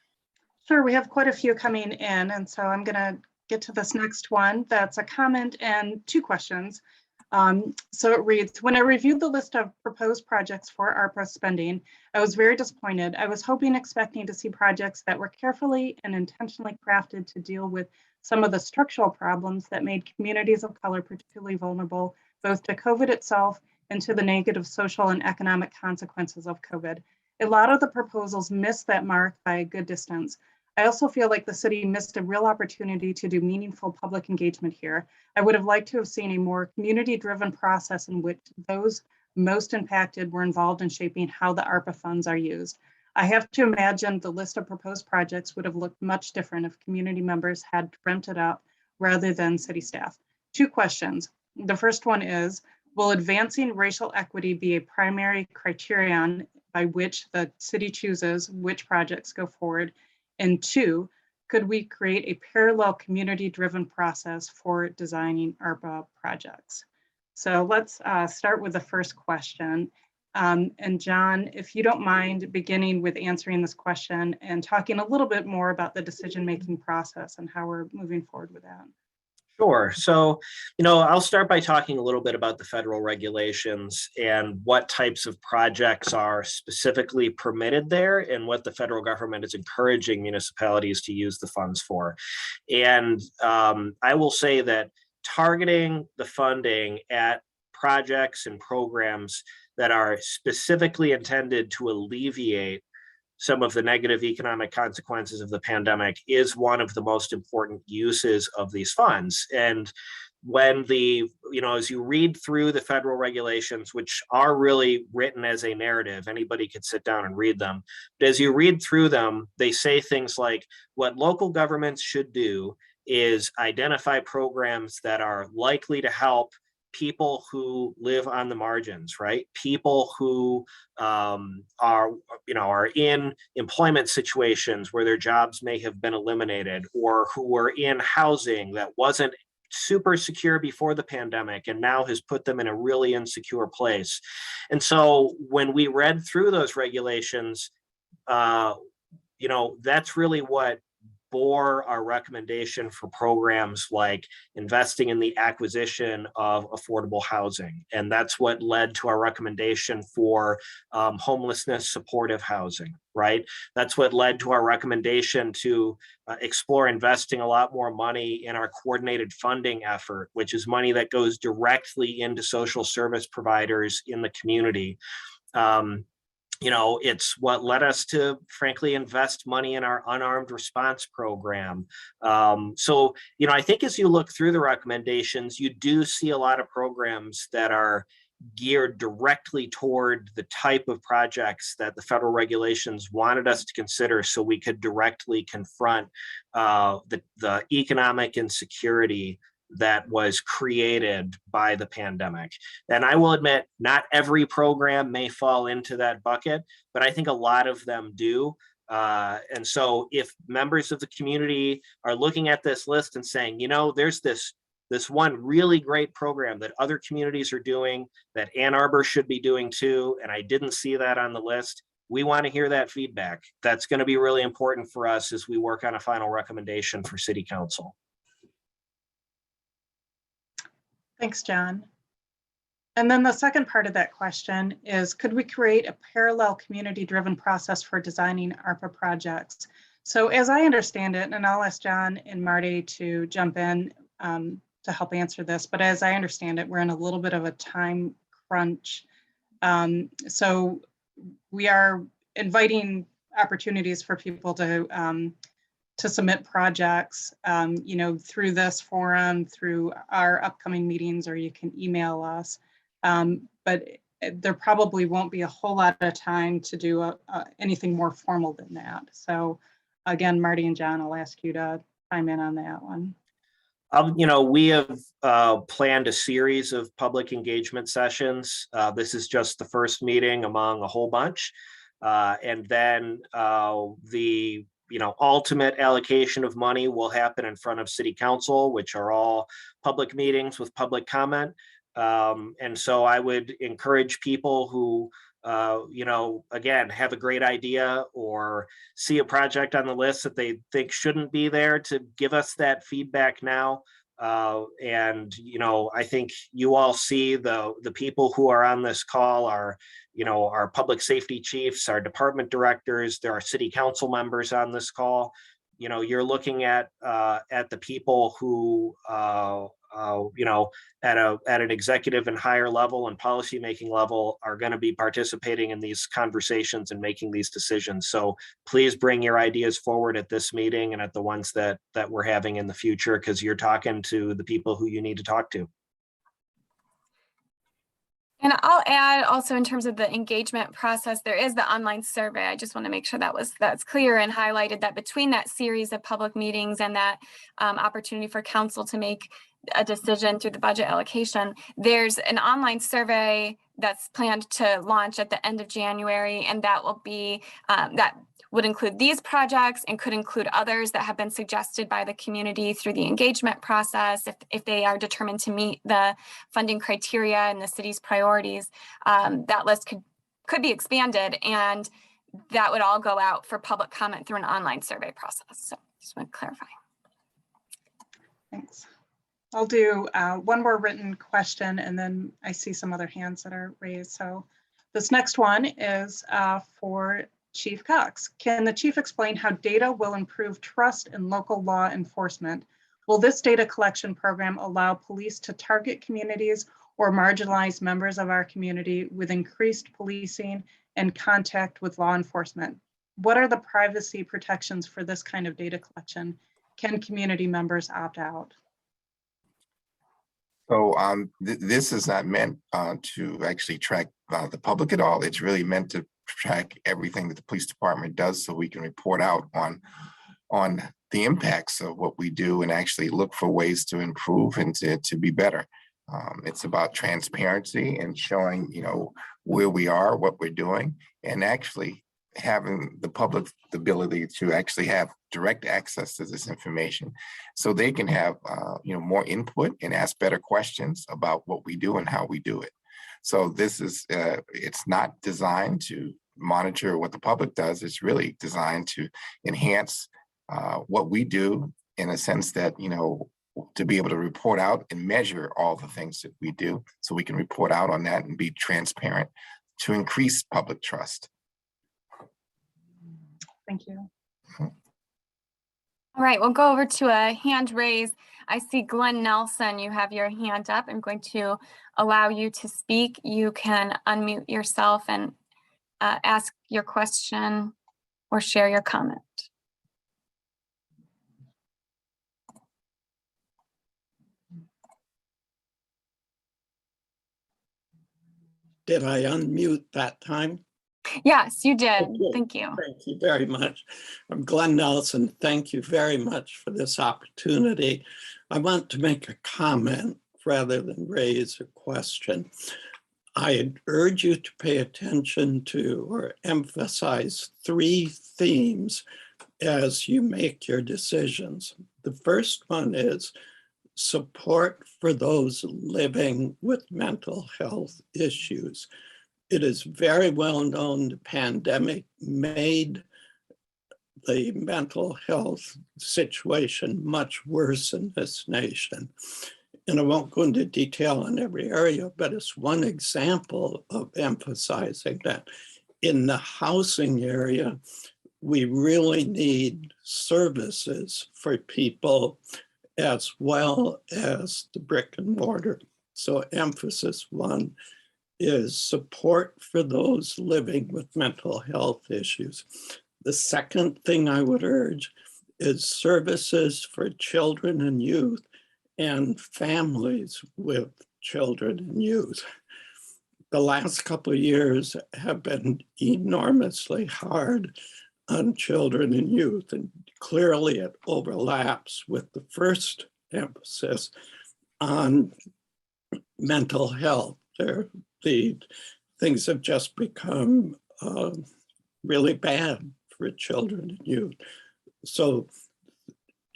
Sure, we have quite a few coming in, and so I'm going to get to this next one. That's a comment and 2 questions. So it reads, when I reviewed the list of proposed projects for ARPA spending, I was very disappointed. I was expecting to see projects that were carefully and intentionally crafted to deal with some of the structural problems that made communities of color particularly vulnerable, both to COVID itself and to the negative social and economic consequences of COVID. A lot of the proposals missed that mark by a good distance. I also feel like the city missed a real opportunity to do meaningful public engagement here. I would have liked to have seen a more community-driven process in which those most impacted were involved in shaping how the ARPA funds are used. I have to imagine the list of proposed projects would have looked much different if community members had dreamt it up rather than city staff. 2 questions. The first one is, will advancing racial equity be a primary criterion by which the city chooses which projects go forward? And 2, could we create a parallel community-driven process for designing ARPA projects? So let's start with the first question. And John, if you don't mind beginning with answering this question and talking a little bit more about the decision-making process and how we're moving forward with that. Sure. So, I'll start by talking a little bit about the federal regulations and what types of projects are specifically permitted there and what the federal government is encouraging municipalities to use the funds for. And I will say that targeting the funding at projects and programs that are specifically intended to alleviate some of the negative economic consequences of the pandemic is one of the most important uses of these funds. And when as you read through the federal regulations, which are really written as a narrative, anybody could sit down and read them. But as you read through them, they say things like what local governments should do is identify programs that are likely to help people who live on the margins, right? People who are in employment situations where their jobs may have been eliminated, or who were in housing that wasn't super secure before the pandemic and now has put them in a really insecure place. And so when we read through those regulations, that's really what bore our recommendation for programs like investing in the acquisition of affordable housing. And that's what led to our recommendation for homelessness supportive housing, right? That's what led to our recommendation to explore investing a lot more money in our coordinated funding effort, which is money that goes directly into social service providers in the community. It's what led us to, frankly, invest money in our unarmed response program. I think as you look through the recommendations, you do see a lot of programs that are geared directly toward the type of projects that the federal regulations wanted us to consider so we could directly confront the economic insecurity that was created by the pandemic. And I will admit, not every program may fall into that bucket, but I think a lot of them do. And so if members of the community are looking at this list and saying, there's this one really great program that other communities are doing that Ann Arbor should be doing too, and I didn't see that on the list, we want to hear that feedback. That's going to be really important for us as we work on a final recommendation for City Council. Thanks, John. And then the second part of that question is, could we create a parallel community-driven process for designing ARPA projects? So as I understand it, and I'll ask John and Marty to jump in to help answer this, but as I understand it, we're in a little bit of a time crunch. So we are inviting opportunities for people to submit projects, through this forum, through our upcoming meetings, or you can email us. But there probably won't be a whole lot of time to do anything more formal than that. So again, Marty and John, I'll ask you to chime in on that one. We have planned a series of public engagement sessions. This is just the first meeting among a whole bunch. And then the ultimate allocation of money will happen in front of City Council, which are all public meetings with public comment. And so I would encourage people who, again, have a great idea or see a project on the list that they think shouldn't be there to give us that feedback now. I think you all see the people who are on this call are, our public safety chiefs, our department directors, there are City Council members on this call. You're looking at the people who, at an executive and higher level and policymaking level are going to be participating in these conversations and making these decisions. So please bring your ideas forward at this meeting and at the ones that we're having in the future, because you're talking to the people who you need to talk to. And I'll add also, in terms of the engagement process, there is the online survey. I just want to make sure that's clear and highlighted, that between that series of public meetings and that opportunity for council to make a decision through the budget allocation, there's an online survey that's planned to launch at the end of January, and that will be that would include these projects and could include others that have been suggested by the community through the engagement process if they are determined to meet the funding criteria and the city's priorities. That list could be expanded, and that would all go out for public comment through an online survey process. So just want to clarify. Thanks. I'll do one more written question, and then I see some other hands that are raised. So this next one is for Chief Cox. Can the chief explain how data will improve trust in local law enforcement? Will this data collection program allow police to target communities or marginalized members of our community with increased policing and contact with law enforcement? What are the privacy protections for this kind of data collection? Can community members opt out? So this is not meant to actually track the public at all. It's really meant to track everything that the police department does, so we can report out on the impacts of what we do and actually look for ways to improve and to be better. It's about transparency and showing, where we are, what we're doing, and actually having the public the ability to actually have direct access to this information so they can have more input and ask better questions about what we do and how we do it. So this is it's not designed to monitor what the public does. It's really designed to enhance what we do in a sense that, to be able to report out and measure all the things that we do so we can report out on that and be transparent to increase public trust. Thank you. All right, we'll go over to a hand raise. I see Glenn Nelson, you have your hand up. I'm going to allow you to speak. You can unmute yourself and ask your question or share your comment. Did I unmute that time? Yes, you did. Okay. Thank you. Thank you very much. I'm Glenn Nelson. Thank you very much for this opportunity. I want to make a comment rather than raise a question. I urge you to pay attention to or emphasize 3 themes as you make your decisions. The first one is support for those living with mental health issues. It is very well known the pandemic made the mental health situation much worse in this nation. And I won't go into detail on every area, but it's one example of emphasizing that. In the housing area, we really need services for people as well as the brick and mortar. So emphasis 1 is support for those living with mental health issues. The second thing I would urge is services for children and youth and families with children and youth. The last couple of years have been enormously hard on children and youth, and clearly it overlaps with the first emphasis on mental health. The things have just become really bad for children and youth. So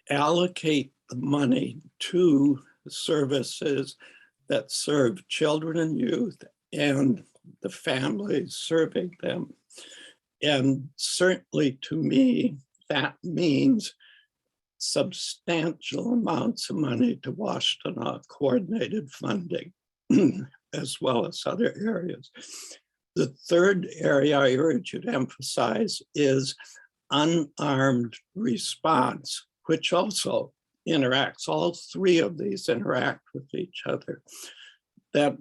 allocate the money to services that serve children and youth and the families serving them. And certainly to me, that means substantial amounts of money to Washtenaw coordinated funding, as well as other areas. The third area I urge you to emphasize is unarmed response, which also interacts, all 3 of these interact with each other. That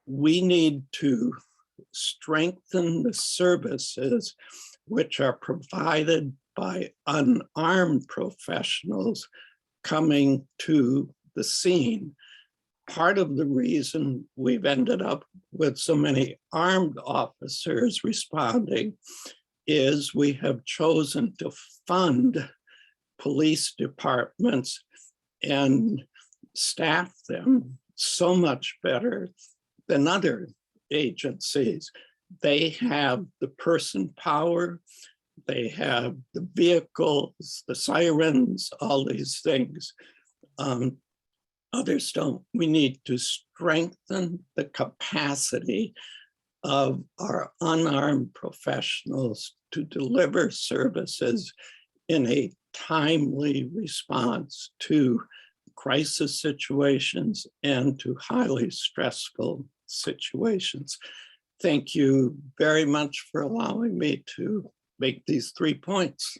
we need to strengthen the services which are provided by unarmed professionals coming to the scene. Part of the reason we've ended up with so many armed officers responding is we have chosen to fund police departments and staff them so much better than other agencies. They have the person power, they have the vehicles, the sirens, all these things. Others don't. We need to strengthen the capacity of our unarmed professionals to deliver services in a timely response to crisis situations and to highly stressful situations. Thank you very much for allowing me to make these 3 points.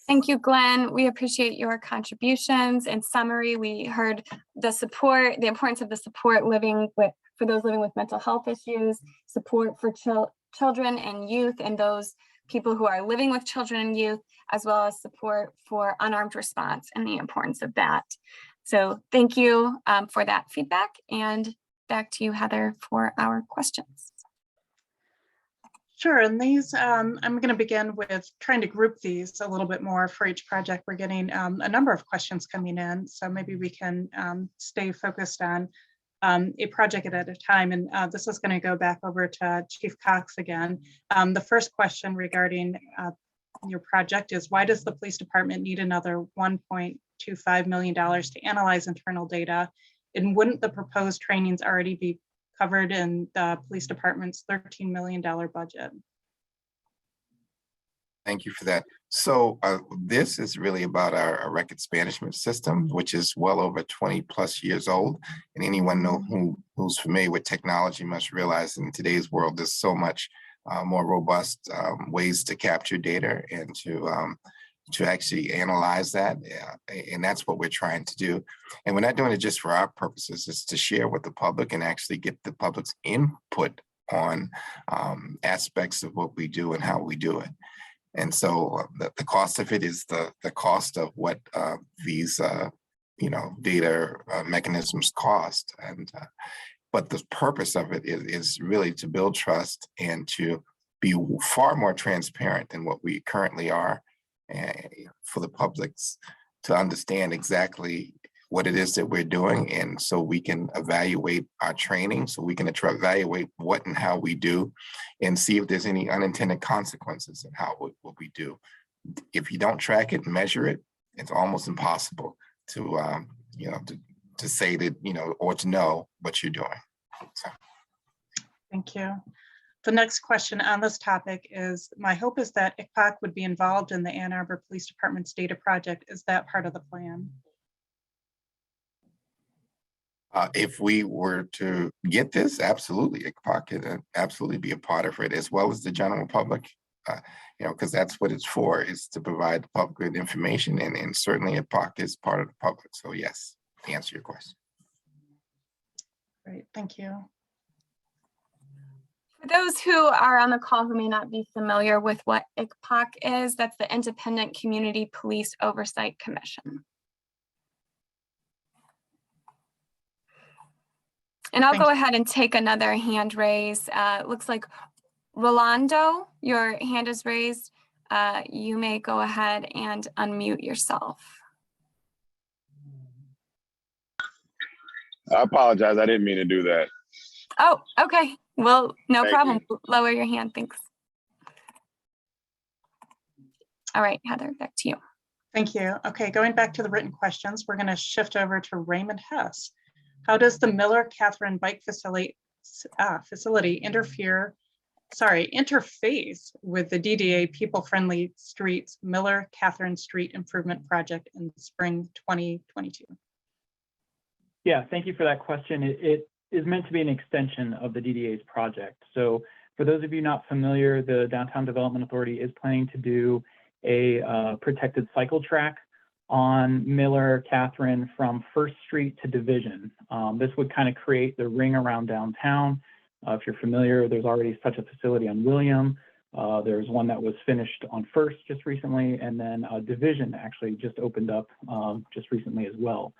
Thank you, Glenn. We appreciate your contributions. In summary, we heard the support, the importance of the support for those living with mental health issues, support for children and youth and those people who are living with children and youth, as well as support for unarmed response and the importance of that. So thank you for that feedback, and back to you, Heather, for our questions. Sure, and these, I'm going to begin with trying to group these a little bit more for each project. We're getting a number of questions coming in, so maybe we can stay focused on a project at a time. And this is going to go back over to Chief Cox again. The first question regarding your project is, why does the police department need another $1.25 million to analyze internal data? And wouldn't the proposed trainings already be covered in the police department's $13 million budget? Thank you for that. So this is really about our records management system, which is well over 20+ years old. And anyone who's familiar with technology must realize in today's world, there's so much more robust ways to capture data and to actually analyze that. And that's what we're trying to do. And we're not doing it just for our purposes, it's to share with the public and actually get the public's input on aspects of what we do and how we do it. And so the cost of it is the cost of what these data mechanisms cost. And but the purpose of it is really to build trust and to be far more transparent than what we currently are, for the publics to understand exactly what it is that we're doing, and so we can evaluate our training, so we can evaluate what and how we do, and see if there's any unintended consequences in what we do. If you don't track it and measure it, it's almost impossible to say that, or to know what you're doing. So. Thank you. The next question on this topic is, my hope is that ICPOC would be involved in the Ann Arbor Police Department's data project. Is that part of the plan? If we were to get this, absolutely, ICPOC could absolutely be a part of it, as well as the general public, because that's what it's for, is to provide the public with information, and certainly ICPOC is part of the public. So yes, to answer your question. Great, thank you. For those who are on the call who may not be familiar with what ICPOC is, that's the Independent Community Police Oversight Commission. And I'll go ahead and take another hand raise. Looks like Rolando, your hand is raised. You may go ahead and unmute yourself. I apologize. I didn't mean to do that. Oh, okay. Well, no Thank problem. you. Lower your hand. Thanks. All right, Heather, back to you. Thank you. Okay, going back to the written questions, we're going to shift over to Raymond Hess. How does the Miller-Catherine Bike Facility interface with the DDA People-Friendly Streets Miller-Catherine Street Improvement Project in spring 2022? Yeah, thank you for that question. It is meant to be an extension of the DDA's project. So for those of you not familiar, the Downtown Development Authority is planning to do a protected cycle track on Miller-Catherine from First Street to Division. This would kind of create the ring around downtown. If you're familiar, there's already such a facility on William. There's one that was finished on First just recently, and then Division actually just opened up just recently as well.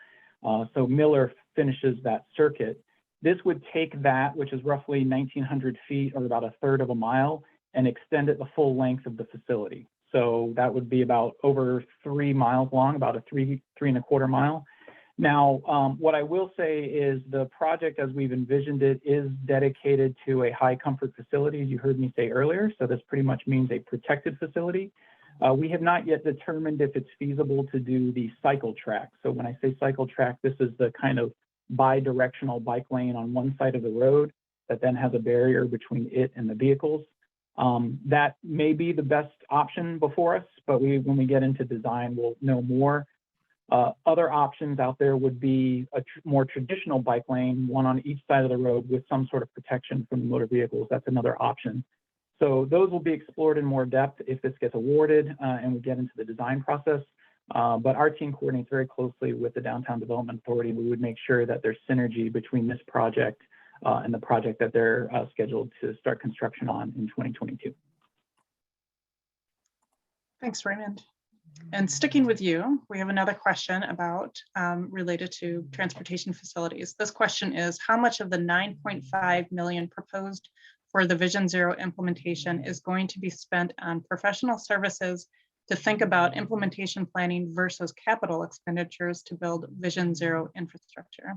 So Miller finishes that circuit. This would take that, which is roughly 1,900 feet or about a third of a mile, and extend it the full length of the facility. So that would be about over 3 miles long, about a 3.25 mile. Now, what I will say is the project as we've envisioned it is dedicated to a high comfort facility, as you heard me say earlier. So this pretty much means a protected facility. We have not yet determined if it's feasible to do the cycle track. So when I say cycle track, this is the kind of bi-directional bike lane on one side of the road that then has a barrier between it and the vehicles. That may be the best option before us, but when we get into design, we'll know more. Other options out there would be a more traditional bike lane, one on each side of the road with some sort of protection from motor vehicles. That's another option. So those will be explored in more depth if this gets awarded and we get into the design process. But our team coordinates very closely with the Downtown Development Authority. We would make sure that there's synergy between this project and the project that they're scheduled to start construction on in 2022. Thanks, Raymond. And sticking with you, we have another question about related to transportation facilities. This question is, how much of the $9.5 million proposed for the Vision Zero implementation is going to be spent on professional services to think about implementation planning versus capital expenditures to build Vision Zero infrastructure?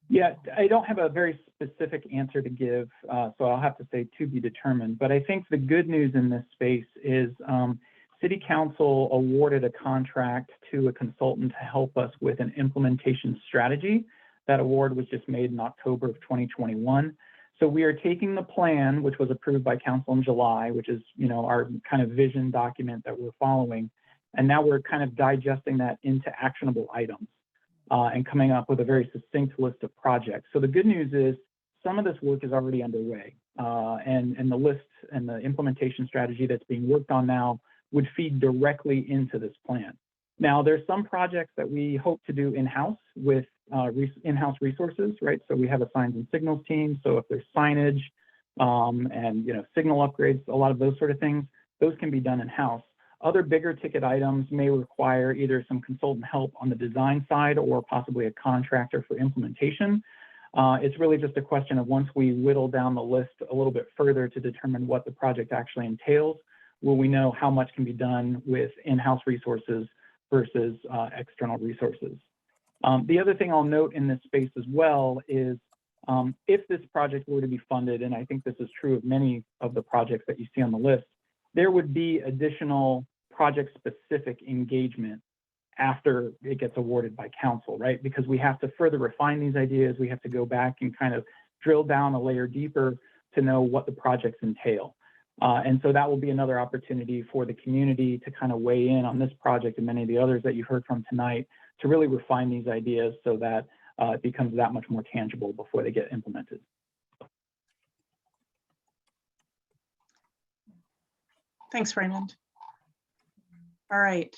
Yeah, I don't have a very specific answer to give, so I'll have to say to be determined. But I think the good news in this space is City Council awarded a contract to a consultant to help us with an implementation strategy. That award was just made in October of 2021. So we are taking the plan, which was approved by council in July, which is, our kind of vision document that we're following. And now we're kind of digesting that into actionable items and coming up with a very succinct list of projects. So the good news is some of this work is already underway, and the list and the implementation strategy that's being worked on now would feed directly into this plan. Now, there's some projects that we hope to do in-house with in-house resources, right? So we have a signs and signals team. So if there's signage and signal upgrades, a lot of those sort of things, those can be done in-house. Other bigger ticket items may require either some consultant help on the design side or possibly a contractor for implementation. It's really just a question of once we whittle down the list a little bit further to determine what the project actually entails, will we know how much can be done with in-house resources versus external resources. The other thing I'll note in this space as well is if this project were to be funded, and I think this is true of many of the projects that you see on the list, there would be additional project-specific engagement after it gets awarded by council, right? Because we have to further refine these ideas. We have to go back and kind of drill down a layer deeper to know what the projects entail. And so that will be another opportunity for the community to kind of weigh in on this project and many of the others that you heard from tonight to really refine these ideas so that it becomes that much more tangible before they get implemented. Thanks, Raymond. All right,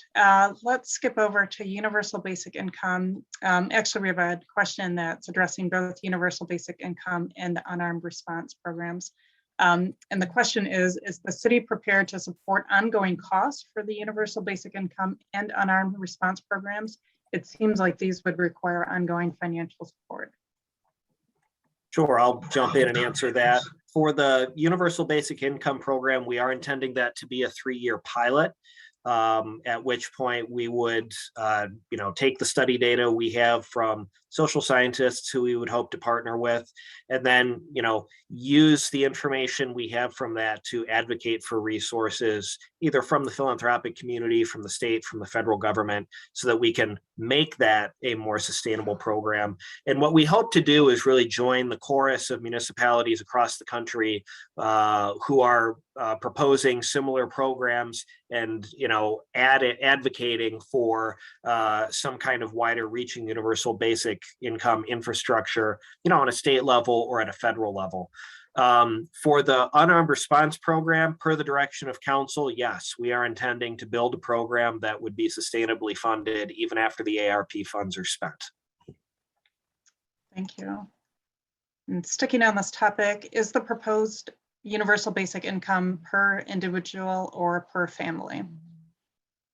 let's skip over to universal basic income. Actually, we have a question that's addressing both universal basic income and the unarmed response programs. And the question is the city prepared to support ongoing costs for the universal basic income and unarmed response programs? It seems like these would require ongoing financial support. Sure, I'll jump in and answer that. For the Universal Basic Income Program, we are intending that to be a 3-year pilot, at which point we would, take the study data we have from social scientists who we would hope to partner with, and then, use the information we have from that to advocate for resources, either from the philanthropic community, from the state, from the federal government, so that we can make that a more sustainable program. And what we hope to do is really join the chorus of municipalities across the country who are proposing similar programs and advocating for some kind of wider reaching universal basic income infrastructure, on a state level or at a federal level. For the unarmed response program, per the direction of council, yes, we are intending to build a program that would be sustainably funded even after the ARP funds are spent. Thank you. And sticking on this topic, is the proposed universal basic income per individual or per family?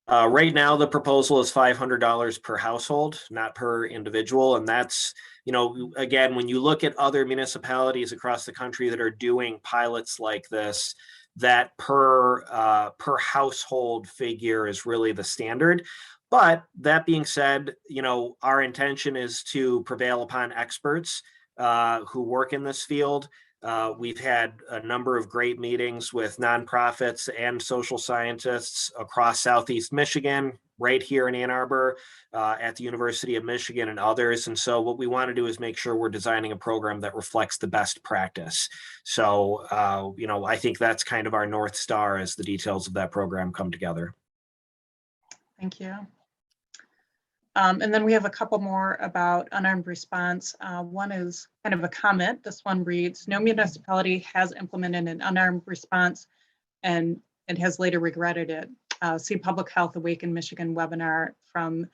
Right now, the proposal is $500 per household, not per individual. And that's, again, when you look at other municipalities across the country that are doing pilots like this, that per household figure is really the standard. But that being said, our intention is to prevail upon experts who work in this field. We've had a number of great meetings with nonprofits and social scientists across Southeast Michigan, right here in Ann Arbor, at the University of Michigan and others. And so what we want to do is make sure we're designing a program that reflects the best practice. So, I think that's kind of our North Star as the details of that program come together. Thank you. And then we have a couple more about unarmed response. One is kind of a comment. This one reads, no municipality has implemented an unarmed response and has later regretted it. See Public Health Awaken Michigan webinar from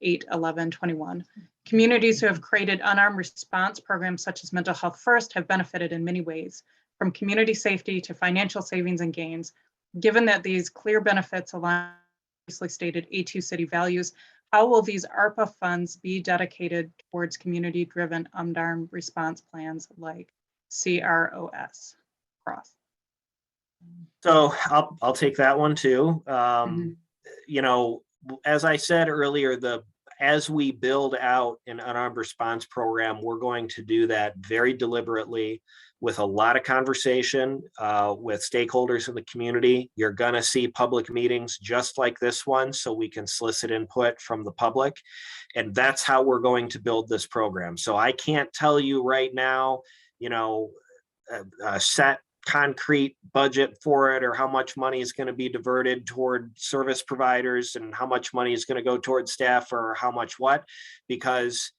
8/11/21. Communities who have created unarmed response programs such as Mental Health First have benefited in many ways, from community safety to financial savings and gains. Given that these clear benefits align with previously stated A2 city values, how will these ARPA funds be dedicated towards community-driven unarmed response plans like CROS? Cross. So I'll take that one too. As I said earlier, as we build out an unarmed response program, we're going to do that very deliberately with a lot of conversation with stakeholders in the community. You're going to see public meetings just like this one so we can solicit input from the public. And that's how we're going to build this program. So I can't tell you right now, set concrete budget for it, or how much money is going to be diverted toward service providers and how much money is going to go toward staff, or how much what, because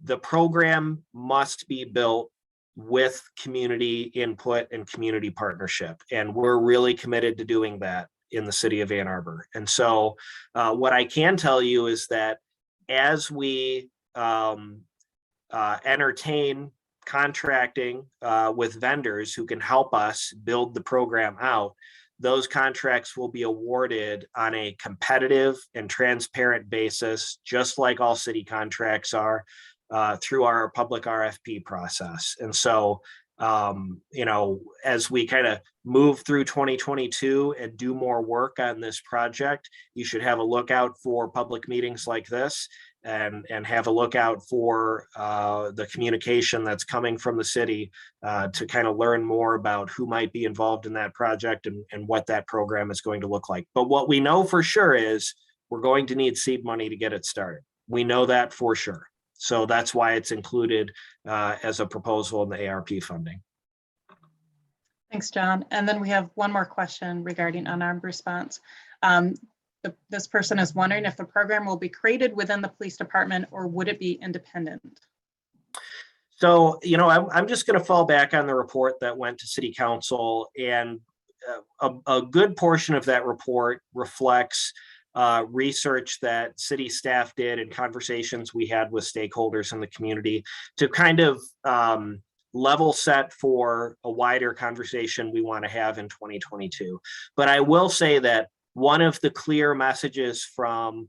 the program must be built with community input and community partnership. And we're really committed to doing that in the city of Ann Arbor. And so what I can tell you is that as we entertain contracting with vendors who can help us build the program out, those contracts will be awarded on a competitive and transparent basis, just like all city contracts are, through our public RFP process. And so, you know, as we kind of move through 2022 and do more work on this project, you should have a lookout for public meetings like this, and have a lookout for the communication that's coming from the city to kind of learn more about who might be involved in that project and what that program is going to look like. But what we know for sure is we're going to need seed money to get it started. We know that for sure. So that's why it's included as a proposal in the ARP funding. Thanks, John. And then we have one more question regarding unarmed response. This person is wondering if the program will be created within the police department or would it be independent? So, you know, I'm just going to fall back on the report that went to City Council, and a good portion of that report reflects research that city staff did and conversations we had with stakeholders in the community to kind of level set for a wider conversation we want to have in 2022. But I will say that one of the clear messages from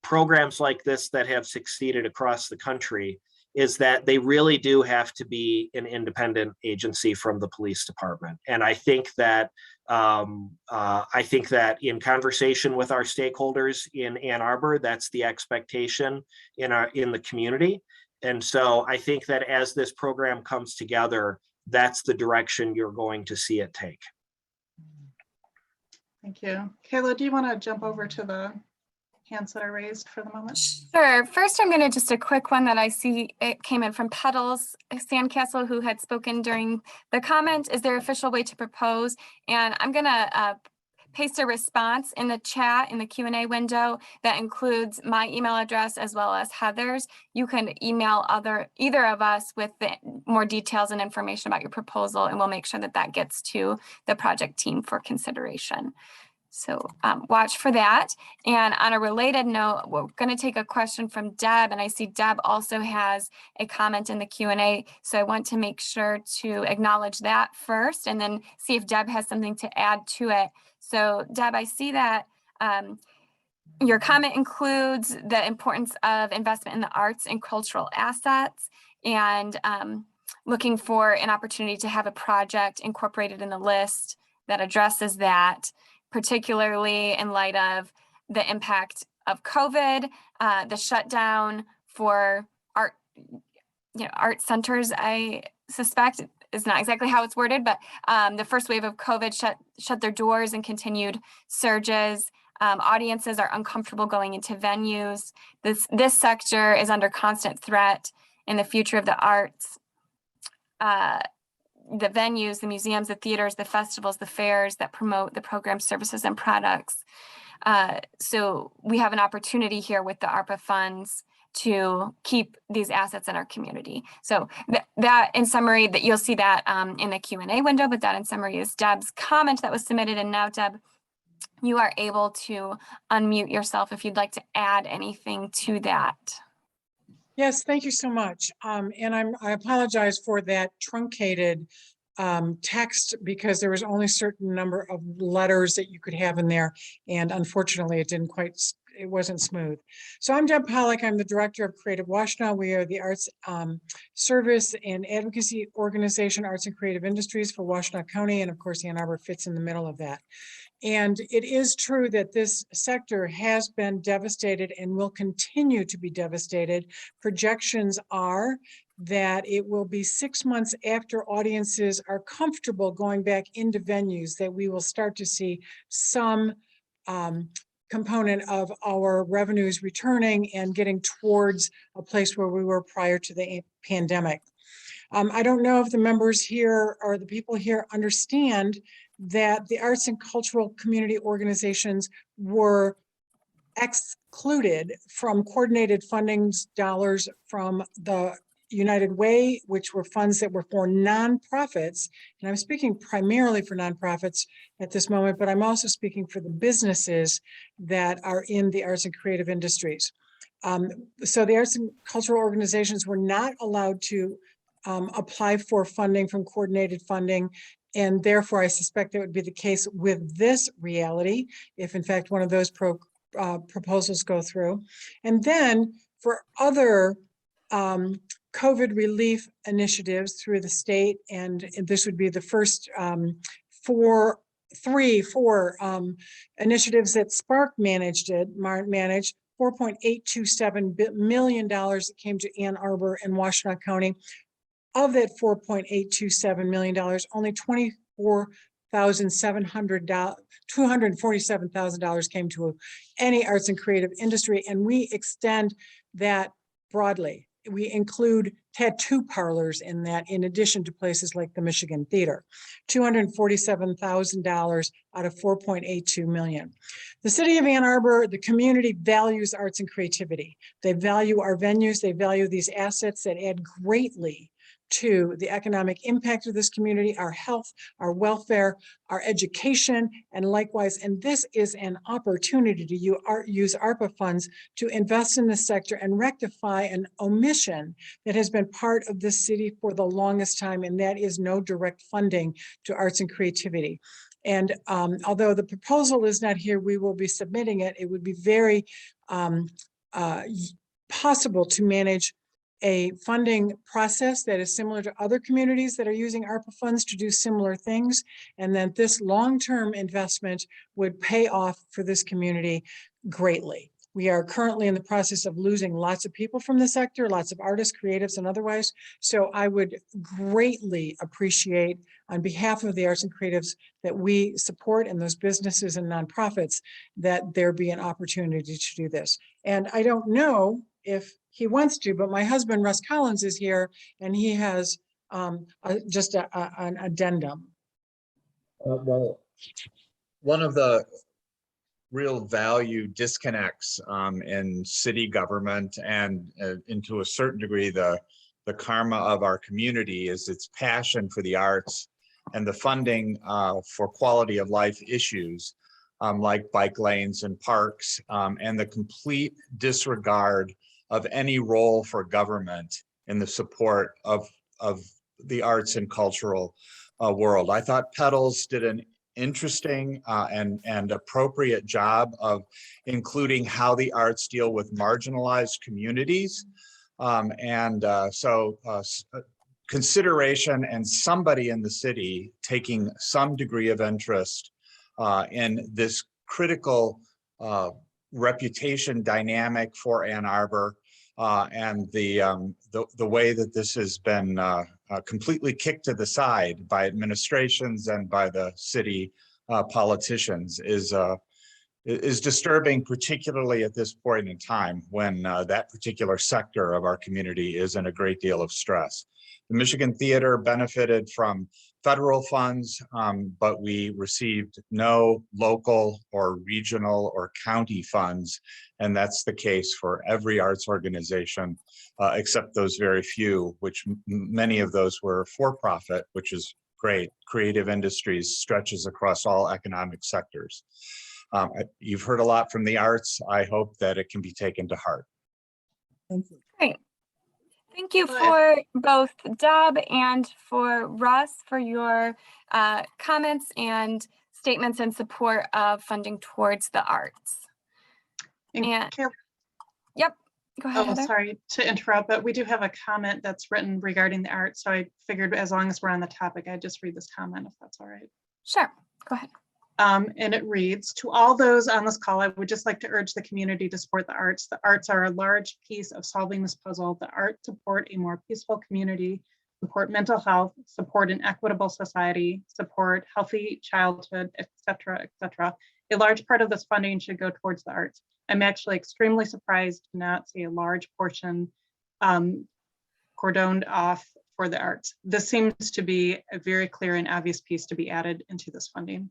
programs like this that have succeeded across the country is that they really do have to be an independent agency from the police department. And I think that in conversation with our stakeholders in Ann Arbor, that's the expectation in the community. And so I think that as this program comes together, that's the direction you're going to see it take. Thank you. Kayla, do you want to jump over to the hands that are raised for the moment? Sure. First, I'm going to just a quick one that I see it came in from Petals Sandcastle, who had spoken during the comment. Is there an official way to propose? And I'm going to paste a response in the chat in the Q&A window that includes my email address as well as Heather's. You can email either of us with more details and information about your proposal, and we'll make sure that that gets to the project team for consideration. So watch for that. And on a related note, we're going to take a question from Deb, and I see Deb also has a comment in the Q&A. So I want to make sure to acknowledge that first and then see if Deb has something to add to it. So Deb, I see that your comment includes the importance of investment in the arts and cultural assets, and looking for an opportunity to have a project incorporated in the list that addresses that, particularly in light of the impact of COVID, the shutdown for art, art centers, I suspect is not exactly how it's worded, but the first wave of COVID shut their doors and continued surges. Audiences are uncomfortable going into venues. This sector is under constant threat in the future of the arts. The venues, the museums, the theaters, the festivals, the fairs that promote the program services and products. So we have an opportunity here with the ARPA funds to keep these assets in our community. So that in summary, that you'll see that in the Q&A window, but that in summary is Deb's comment that was submitted. And now Deb, you are able to unmute yourself if you'd like to add anything to that. Yes, thank you so much. And I apologize for that truncated text because there was only a certain number of letters that you could have in there. And unfortunately, it wasn't smooth. So I'm Deb Pollack. I'm the director of Creative Washtenaw. We are the arts service and advocacy organization, Arts and Creative Industries for Washtenaw County. And of course, Ann Arbor fits in the middle of that. And it is true that this sector has been devastated and will continue to be devastated. Projections are that it will be 6 months after audiences are comfortable going back into venues that we will start to see some component of our revenues returning and getting towards a place where we were prior to the pandemic. I don't know if the members here or the people here understand that the arts and cultural community organizations were excluded from coordinated funding dollars from the United Way, which were funds that were for nonprofits. And I'm speaking primarily for nonprofits at this moment, but I'm also speaking for the businesses that are in the arts and creative industries. So the arts and cultural organizations were not allowed to apply for funding from coordinated funding. And therefore, I suspect that would be the case with this reality, if in fact one of those proposals go through. And then for other COVID relief initiatives through the state, and this would be the first four initiatives that Spark managed, $4.827 million that came to Ann Arbor and Washtenaw County. Of that $4.827 million, only $247,000 came to any arts and creative industry, and we extend that broadly. We include tattoo parlors in that, in addition to places like the Michigan Theater. $247,000 out of $4.82 million. The city of Ann Arbor, the community values arts and creativity. They value our venues. They value these assets that add greatly to the economic impact of this community, our health, our welfare, our education, and likewise. And this is an opportunity to use ARPA funds to invest in this sector and rectify an omission that has been part of this city for the longest time, and that is no direct funding to arts and creativity. And although the proposal is not here, we will be submitting it. It would be very possible to manage a funding process that is similar to other communities that are using ARPA funds to do similar things, and that this long-term investment would pay off for this community greatly. We are currently in the process of losing lots of people from the sector, lots of artists, creatives, and otherwise. So I would greatly appreciate, on behalf of the arts and creatives that we support and those businesses and nonprofits, that there be an opportunity to do this. And I don't know if he wants to, but my husband, Russ Collins, is here, and he has just an addendum. Well, one of the real value disconnects in city government and into a certain degree the karma of our community is its passion for the arts and the funding for quality of life issues like bike lanes and parks, and the complete disregard of any role for government in the support of the arts and cultural world. I thought Petals did an interesting and appropriate job of including how the arts deal with marginalized communities. So consideration and somebody in the city taking some degree of interest in this critical reputation dynamic for Ann Arbor, and the way that this has been completely kicked to the side by administrations and by the city politicians is disturbing, particularly at this point in time when that particular sector of our community is in a great deal of stress. The Michigan Theater benefited from federal funds, but we received no local or regional or county funds. And that's the case for every arts organization, except those very few, which many of those were for-profit, which is great. Creative industries stretches across all economic sectors. You've heard a lot from the arts. I hope that it can be taken to heart. Thank you. Great. Thank you for both Deb and for Russ for your comments and statements in support of funding towards the arts. And yep, go ahead. Oh, sorry to interrupt, but we do have a comment that's written regarding the arts. So I figured as long as we're on the topic, I'd just read this comment if that's all right. Sure, go ahead. And it reads, to all those on this call, I would just like to urge the community to support the arts. The arts are a large piece of solving this puzzle. The arts support a more peaceful community, support mental health, support an equitable society, support healthy childhood, etc., etc. A large part of this funding should go towards the arts. I'm actually extremely surprised to not see a large portion cordoned off for the arts. This seems to be a very clear and obvious piece to be added into this funding.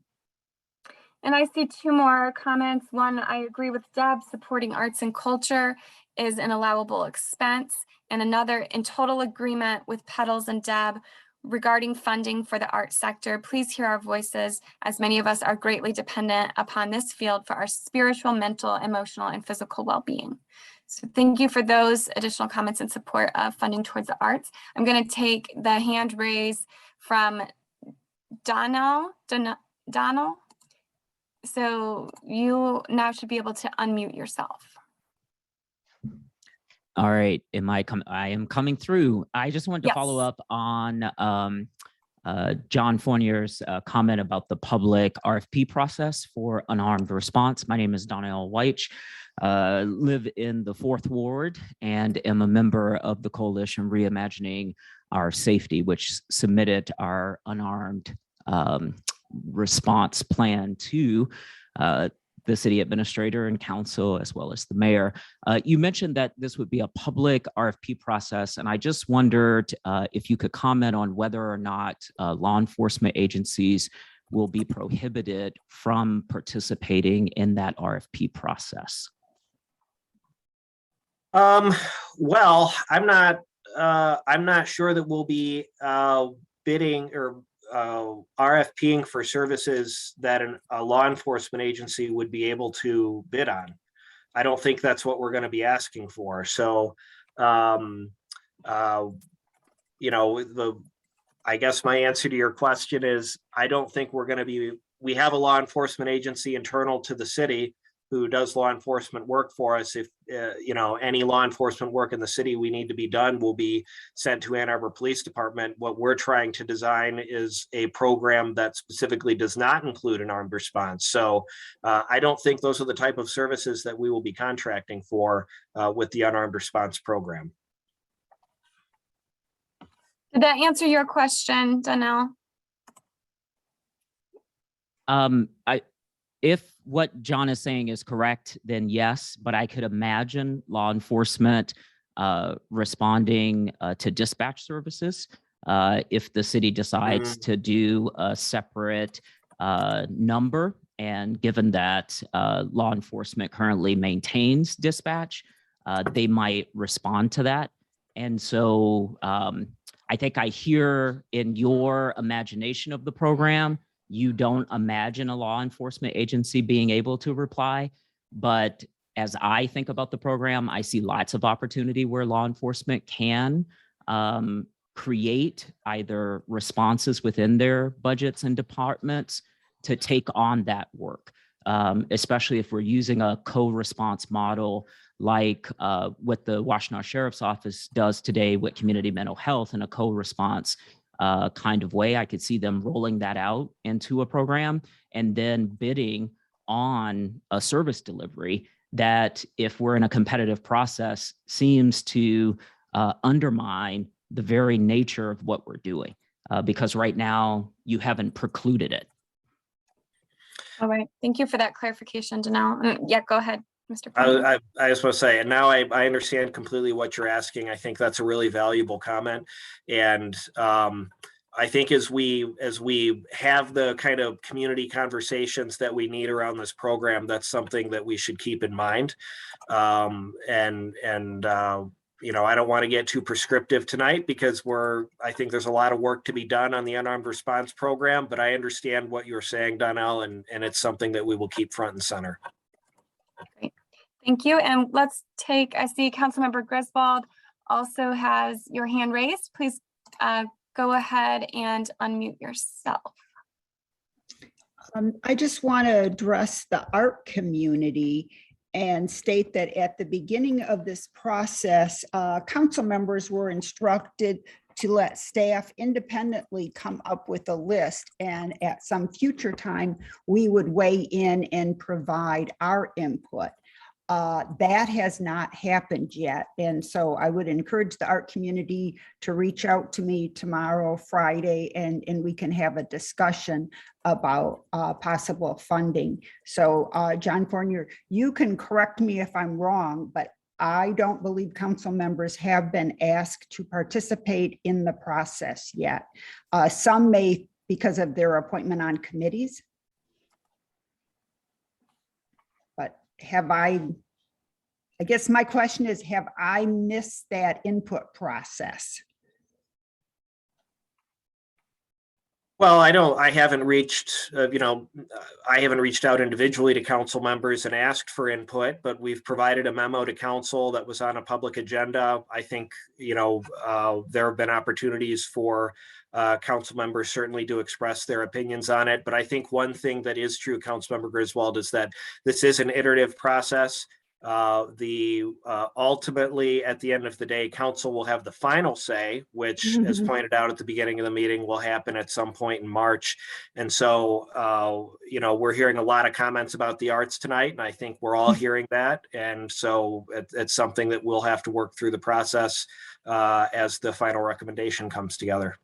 And I see two more comments. One, I agree with Deb, supporting arts and culture is an allowable expense. And another, in total agreement with Petals and Deb regarding funding for the art sector. Please hear our voices, as many of us are greatly dependent upon this field for our spiritual, mental, emotional, and physical well-being. So thank you for those additional comments in support of funding towards the arts. I'm going to take the hand raise from Donald. So you now should be able to unmute yourself. All right, I am coming through. I just wanted to follow up on John Fournier's comment about the public RFP process for unarmed response. My name is Donnell Weich, live in the 4th Ward and am a member of the Coalition Reimagining Our Safety, which submitted our unarmed response plan to the city administrator and council, as well as the mayor. You mentioned that this would be a public RFP process, and I just wondered if you could comment on whether or not law enforcement agencies will be prohibited from participating in that RFP process. Well, I'm not sure that we'll be bidding or RFPing for services that a law enforcement agency would be able to bid on. I don't think that's what we're going to be asking for. So, you know, I guess my answer to your question is, I don't think we're going to be, we have a law enforcement agency internal to the city who does law enforcement work for us. If, you know, any law enforcement work in the city we need to be done will be sent to Ann Arbor Police Department. What we're trying to design is a program that specifically does not include an armed response. So I don't think those are the type of services that we will be contracting for with the unarmed response program. Did that answer your question, Donnell? If what John is saying is correct, then yes, but I could imagine law enforcement responding to dispatch services if the city decides to do a separate number. And given that law enforcement currently maintains dispatch, they might respond to that. And so I think I hear in your imagination of the program, you don't imagine a law enforcement agency being able to reply. But as I think about the program, I see lots of opportunity where law enforcement can create either responses within their budgets and departments to take on that work, especially if we're using a co-response model like what the Washtenaw Sheriff's Office does today with community mental health and a co-response kind of way. I could see them rolling that out into a program and then bidding on a service delivery that, if we're in a competitive process, seems to undermine the very nature of what we're doing, because right now you haven't precluded it. All right, thank you for that clarification, Donnell. Yeah, go ahead, Mr. President. I just want to say, and now I understand completely what you're asking. I think that's a really valuable comment. And I think as we have the kind of community conversations that we need around this program, that's something that we should keep in mind. You know, I don't want to get too prescriptive tonight because I think there's a lot of work to be done on the unarmed response program, but I understand what you're saying, Donnell, and it's something that we will keep front and center. Great. Thank you. And let's take, I see Councilmember Griswold also has your hand raised. Please go ahead and unmute yourself. I just want to address the art community and state that at the beginning of this process, council members were instructed to let staff independently come up with a list, and at some future time, we would weigh in and provide our input. That has not happened yet. And so I would encourage the art community to reach out to me tomorrow, Friday, and we can have a discussion about possible funding. So John Fournier, you can correct me if I'm wrong, but I don't believe council members have been asked to participate in the process yet. Some may because of their appointment on committees. But I guess my question is, have I missed that input process? Well, I haven't reached, I haven't reached out individually to council members and asked for input, but we've provided a memo to council that was on a public agenda. I think, there have been opportunities for council members certainly to express their opinions on it. But I think one thing that is true, Councilmember Griswold, is that this is an iterative process. Ultimately, at the end of the day, council will have the final say, which, as pointed out at the beginning of the meeting, will happen at some point in March. And so, we're hearing a lot of comments about the arts tonight, and I think we're all hearing that. And so it's something that we'll have to work through the process as the final recommendation comes together.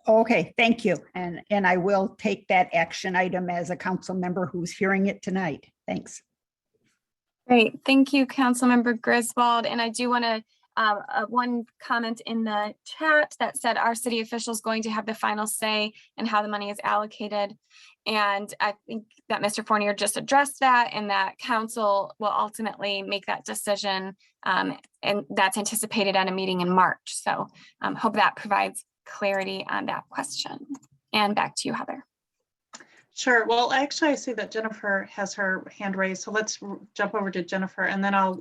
Okay, thank you. And I will take that action item as a council member who's hearing it tonight. Thanks. Great, thank you, Councilmember Griswold. And I do want to, one comment in the chat that said our city officials going to have the final say in how the money is allocated. And I think that Mr. Fournier just addressed that, and that council will ultimately make that decision. And that's anticipated at a meeting in March. So hope that provides clarity on that question. And back to you, Heather. Sure. Well, actually, I see that Jennifer has her hand raised. So let's jump over to Jennifer, and then I'll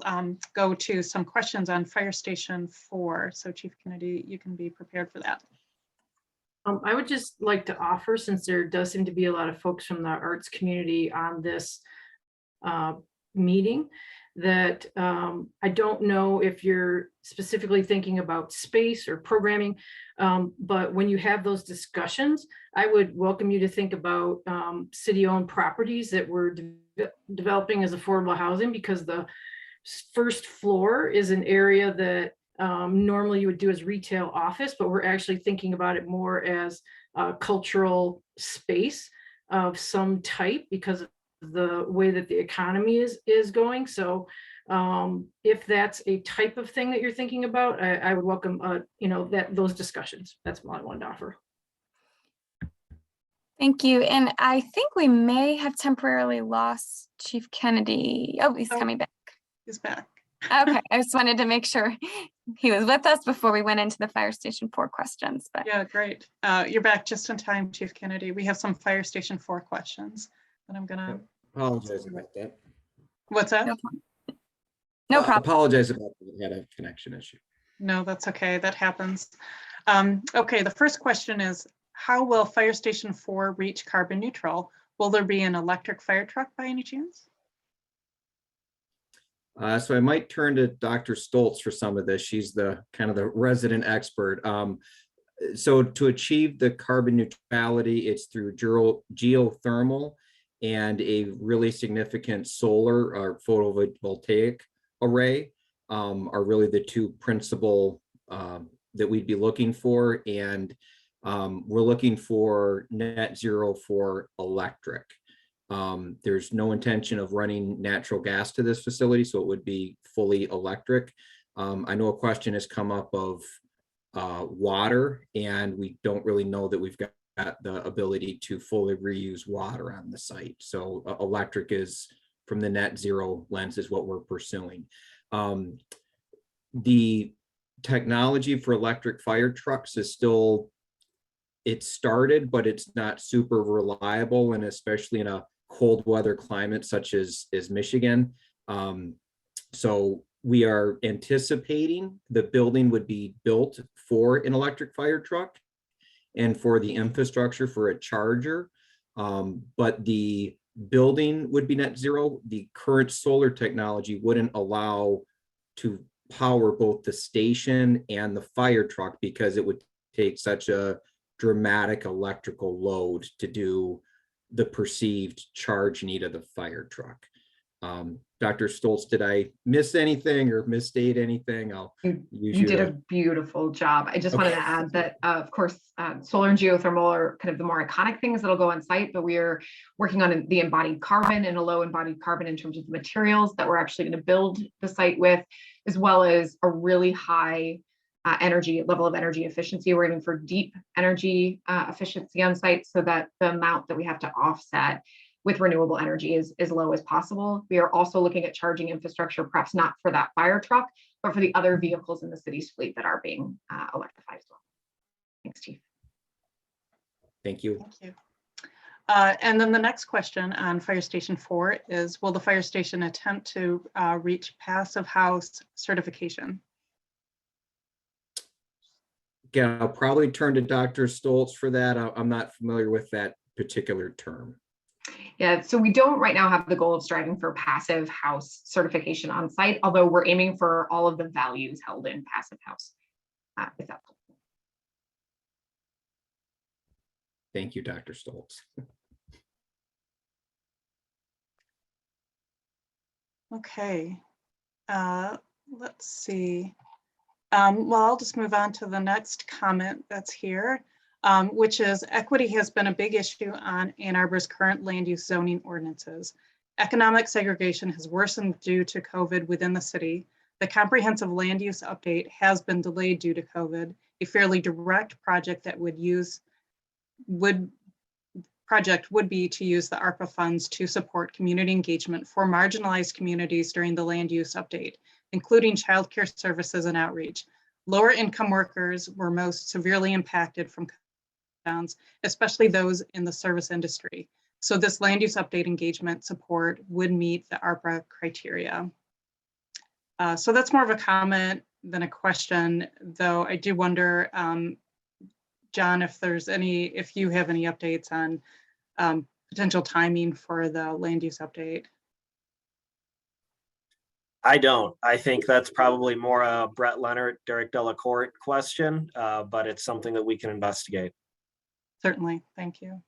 go to some questions on Fire Station 4. So Chief Kennedy, you can be prepared for that. I would just like to offer, since there does seem to be a lot of folks from the arts community on this meeting, that I don't know if you're specifically thinking about space or programming, but when you have those discussions, I would welcome you to think about city-owned properties that we're developing as affordable housing, because the first floor is an area that normally you would do as retail office, but we're actually thinking about it more as a cultural space of some type because of the way that the economy is going. So if that's a type of thing that you're thinking about, I would welcome those discussions. That's what I wanted to offer. Thank you. And I think we may have temporarily lost Chief Kennedy. Oh, he's coming back. He's back. Okay, I just wanted to make sure he was with us before we went into the Fire Station 4 questions. But yeah, great. You're back just in time, Chief Kennedy. We have some Fire Station 4 questions that I'm gonna apologize about that. What's that? No problem. Apologize about that. We had a connection issue. No, that's okay. That happens. Okay, the first question is, how will Fire Station 4 reach carbon neutral? Will there be an electric fire truck by any chance? So I might turn to Dr. Stoltz for some of this. She's the kind of the resident expert. So to achieve the carbon neutrality, it's through geothermal and a really significant solar or photovoltaic array are really the two principal that we'd be looking for. And we're looking for net zero for electric. There's no intention of running natural gas to this facility, so it would be fully electric. I know a question has come up of water, and we don't really know that we've got the ability to fully reuse water on the site. So electric is, from the net zero lens, is what we're pursuing. The technology for electric fire trucks is still, it started, but it's not super reliable, and especially in a cold weather climate such as Michigan. So we are anticipating the building would be built for an electric fire truck and for the infrastructure for a charger, but the building would be net zero. The current solar technology wouldn't allow to power both the station and the fire truck because it would take such a dramatic electrical load to do the perceived charge need of the fire truck. Dr. Stoltz, did I miss anything or misstate anything? I'll use You did a beautiful job. I just wanted to add that, of course, solar and geothermal are kind of the more iconic things that'll go on site, but we are working on the embodied carbon and a low embodied carbon in terms of the materials that we're actually going to build the site with, as well as a really high level of energy efficiency. We're aiming for deep energy efficiency on site so that the amount that we have to offset with renewable energy is as low as possible. We are also looking at charging infrastructure, perhaps not for that fire truck, but for the other vehicles in the city's fleet that are being electrified as well. Thanks, Chief. Thank you. Thank you. And then the next question on Fire Station 4 is, will the fire station attempt to reach passive house certification? Again, I'll probably turn to Dr. Stoltz for that. I'm not familiar with that particular term. Yeah, so we don't right now have the goal of striving for passive house certification on site, although we're aiming for all of the values held in passive house. If that's helpful. Thank you, Dr. Stoltz. Okay, let's see. Well, I'll just move on to the next comment that's here. Which is equity has been a big issue on Ann Arbor's current land use zoning ordinances. Economic segregation has worsened due to COVID within the city. The comprehensive land use update has been delayed due to COVID. A fairly direct project that would be to use the ARPA funds to support community engagement for marginalized communities during the land use update, including childcare services and outreach. Lower income workers were most severely impacted from especially those in the service industry. So this land use update engagement support would meet the ARPA criteria. So that's more of a comment than a question, though I do wonder, John, if you have any updates on potential timing for the land use update. I don't. I think that's probably more a Brett Leonard, Derek Delacourt question, but it's something that we can investigate. Certainly, thank you.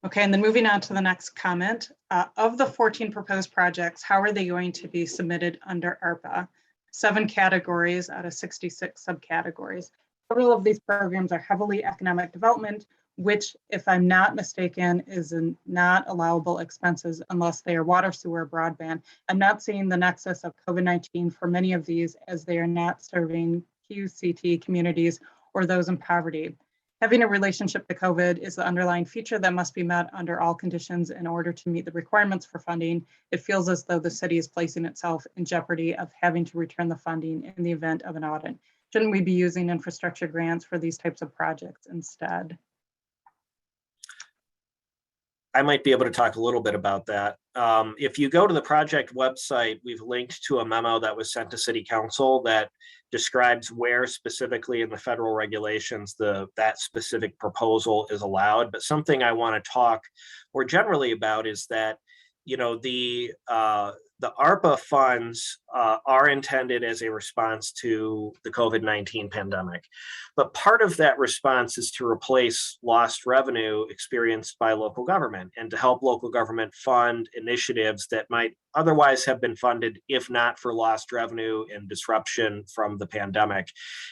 Okay, and then moving on to the next comment. Of the 14 proposed projects, how are they going to be submitted under ARPA? 7 categories out of 66 subcategories. Several of these programs are heavily economic development, which, if I'm not mistaken, is not allowable expenses unless they are water, sewer, broadband. I'm not seeing the nexus of COVID-19 for many of these, as they are not serving QCT communities or those in poverty. Having a relationship to COVID is the underlying feature that must be met under all conditions in order to meet the requirements for funding. It feels as though the city is placing itself in jeopardy of having to return the funding in the event of an audit. Shouldn't we be using infrastructure grants for these types of projects instead? I might be able to talk a little bit about that. If you go to the project website, we've linked to a memo that was sent to City Council that describes where specifically in the federal regulations that specific proposal is allowed. But something I want to talk more generally about is that, you know, the ARPA funds are intended as a response to the COVID-19 pandemic. But part of that response is to replace lost revenue experienced by local government and to help local government fund initiatives that might otherwise have been funded if not for lost revenue and disruption from the pandemic.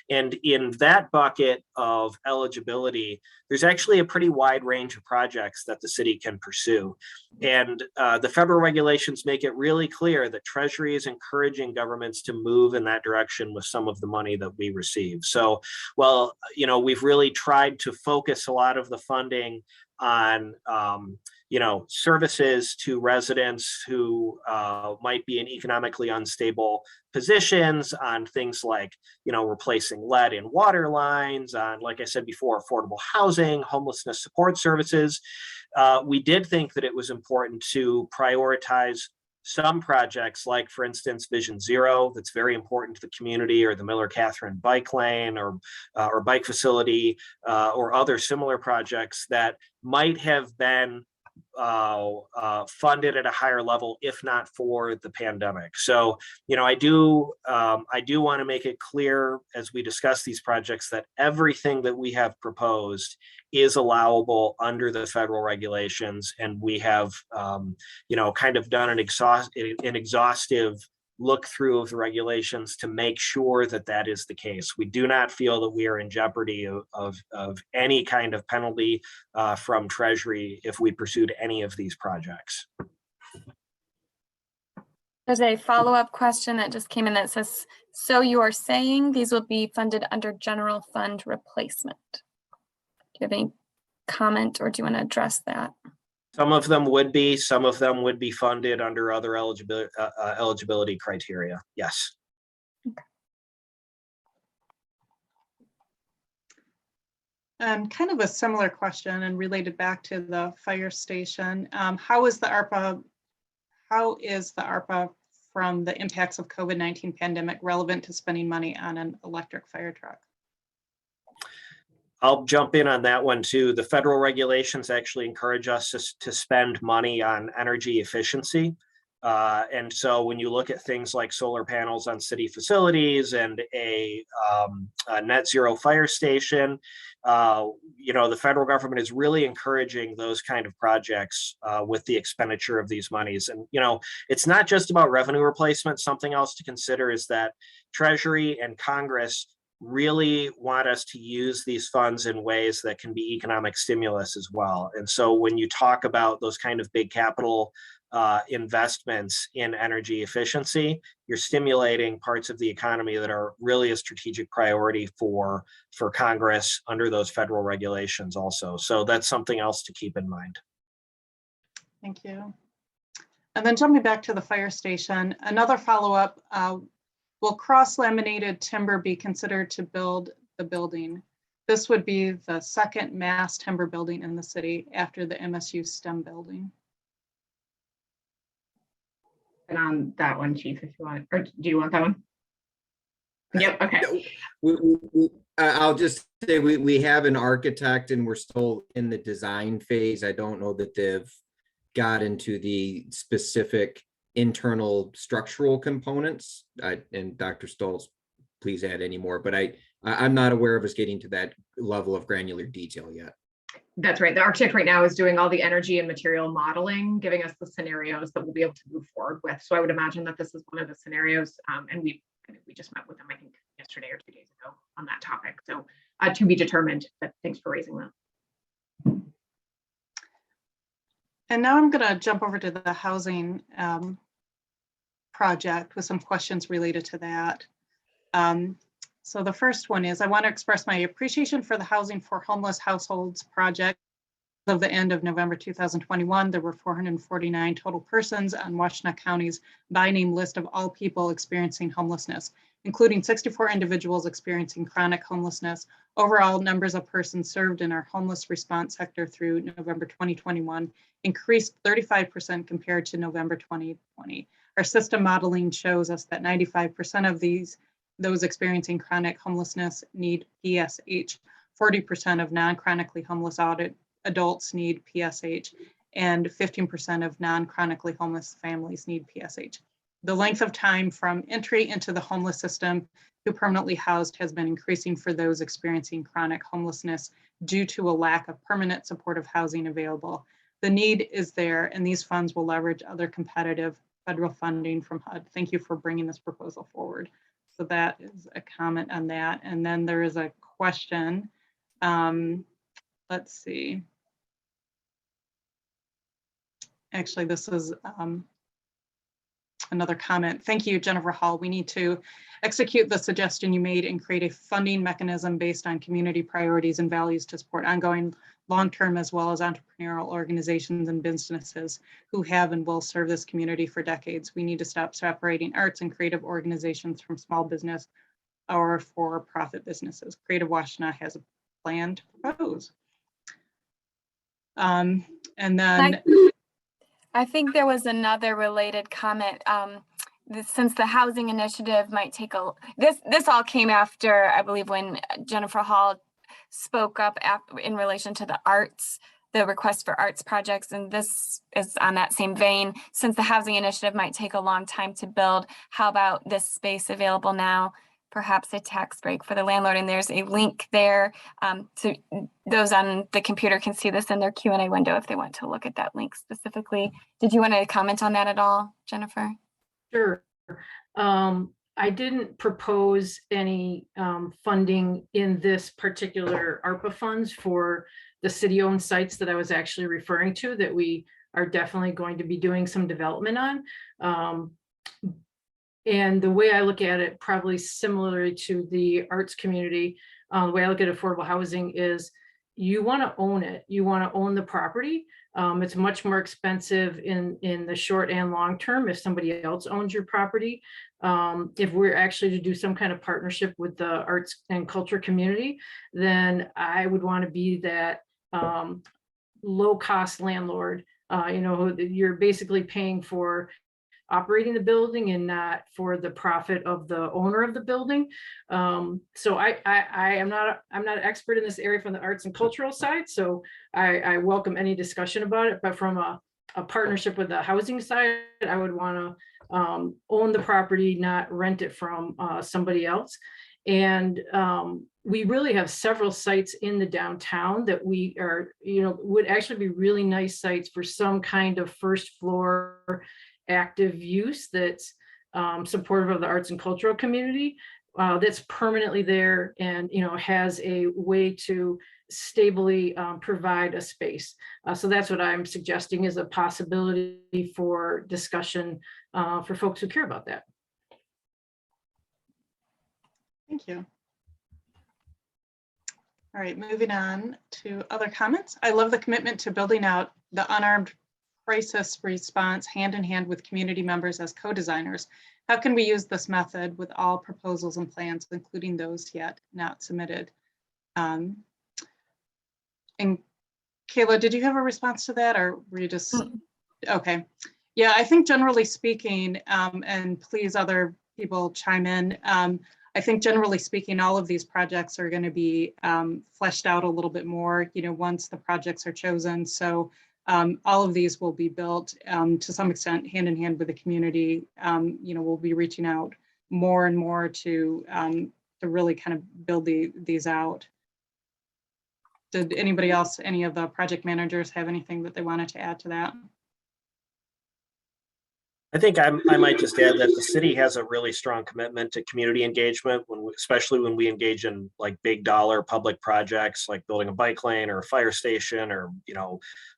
And in that bucket of eligibility, there's actually a pretty wide range of projects that the city can pursue. And the federal regulations make it really clear that Treasury is encouraging governments to move in that direction with some of the money that we receive. So, well, you know, we've really tried to focus a lot of the funding on you know, services to residents who might be in economically unstable positions, on things like, you know, replacing lead in water lines, on, like I said before, affordable housing, homelessness support services. We did think that it was important to prioritize some projects, like, for instance, Vision Zero, that's very important to the community, or the Miller-Catherine bike lane or bike facility, or other similar projects that might have been funded at a higher level if not for the pandemic. So, you know, I do want to make it clear as we discuss these projects that everything that we have proposed is allowable under the federal regulations. And we have, kind of done an exhaustive look through of the regulations to make sure that that is the case. We do not feel that we are in jeopardy of any kind of penalty from Treasury if we pursued any of these projects. There's a follow-up question that just came in that says, so you are saying these will be funded under general fund replacement? Do you have any comment or do you want to address that? Some of them would be funded under other eligibility criteria. Yes. Okay. And kind of a similar question and related back to the fire station. How is the ARPA from the impacts of COVID-19 pandemic relevant to spending money on an electric fire truck? I'll jump in on that one too. The federal regulations actually encourage us to spend money on energy efficiency. And so when you look at things like solar panels on city facilities and a net zero fire station, the federal government is really encouraging those kind of projects with the expenditure of these monies. And, it's not just about revenue replacement. Something else to consider is that Treasury and Congress really want us to use these funds in ways that can be economic stimulus as well. And so when you talk about those kind of big capital investments in energy efficiency, you're stimulating parts of the economy that are really a strategic priority for Congress under those federal regulations also. So that's something else to keep in mind. Thank you. And then jumping back to the fire station, another follow-up, will cross-laminated timber be considered to build the building? This would be the second mass timber building in the city after the MSU STEM building. And on that one, Chief, if you want, or do you want that one? Yep, okay. I'll just say we have an architect and we're still in the design phase. I don't know that they've got into the specific internal structural components. And Dr. Stoltz, please add any more, but I'm not aware of us getting to that level of granular detail yet. That's right. The architect right now is doing all the energy and material modeling, giving us the scenarios that we'll be able to move forward with. So I would imagine that this is one of the scenarios, and we just met with them, I think, yesterday or 2 days ago on that topic. So to be determined, but thanks for raising that. And now I'm going to jump over to the housing project with some questions related to that. So the first one is, I want to express my appreciation for the Housing for Homeless Households project. As of the end of November 2021, there were 449 total persons on Washtenaw County's by name list of all people experiencing homelessness, including 64 individuals experiencing chronic homelessness. Overall, numbers of persons served in our homeless response sector through November 2021 increased 35% compared to November 2020. Our system modeling shows us that 95% of those experiencing chronic homelessness need PSH, 40% of non-chronically homeless adults need PSH, and 15% of non-chronically homeless families need PSH. The length of time from entry into the homeless system to permanently housed has been increasing for those experiencing chronic homelessness due to a lack of permanent supportive housing available. The need is there, and these funds will leverage other competitive federal funding from HUD. Thank you for bringing this proposal forward. So that is a comment on that. And then there is a question. Let's see. Actually, this is another comment. Thank you, Jennifer Hall. We need to execute the suggestion you made and create a funding mechanism based on community priorities and values to support ongoing long-term as well as entrepreneurial organizations and businesses who have and will serve this community for decades. We need to stop separating arts and creative organizations from small business or for-profit businesses. Creative Washtenaw has a plan to propose. And then I think there was another related comment. Since the housing initiative might take this all came after, I believe, when Jennifer Hall spoke up in relation to the arts, the request for arts projects, and this is on that same vein. Since the housing initiative might take a long time to build, how about this space available now perhaps a tax break for the landlord. And there's a link there. So those on the computer can see this in their Q&A window if they want to look at that link specifically. Did you want to comment on that at all, Jennifer? Sure. I didn't propose any funding in this particular ARPA funds for the city-owned sites that I was actually referring to, that we are definitely going to be doing some development on. And the way I look at it, probably similarly to the arts community, the way I look at affordable housing is you want to own it. You want to own the property. It's much more expensive in the short and long term if somebody else owns your property. If we're actually to do some kind of partnership with the arts and culture community, then I would want to be that low-cost landlord. You're basically paying for operating the building and not for the profit of the owner of the building. So I'm not an expert in this area from the arts and cultural side, so I welcome any discussion about it. But from a partnership with the housing side, I would want to own the property, not rent it from somebody else. And we really have several sites in the downtown that we are, would actually be really nice sites for some kind of first floor active use that's supportive of the arts and cultural community, that's permanently there and has a way to stably provide a space. So that's what I'm suggesting is a possibility for discussion for folks who care about that. Thank you. All right, moving on to other comments. I love the commitment to building out the unarmed crisis response hand in hand with community members as co-designers. How can we use this method with all proposals and plans, including those yet not submitted? And Kayla, did you have a response to that, or were you just, okay. Yeah, I think generally speaking, and please other people chime in, I think generally speaking, all of these projects are going to be fleshed out a little bit more, once the projects are chosen. So all of these will be built to some extent hand in hand with the community. We'll be reaching out more and more to really kind of build these out. Did anybody else, any of the project managers, have anything that they wanted to add to that? I think I might just add that the city has a really strong commitment to community engagement, especially when we engage in like big dollar public projects like building a bike lane or a fire station or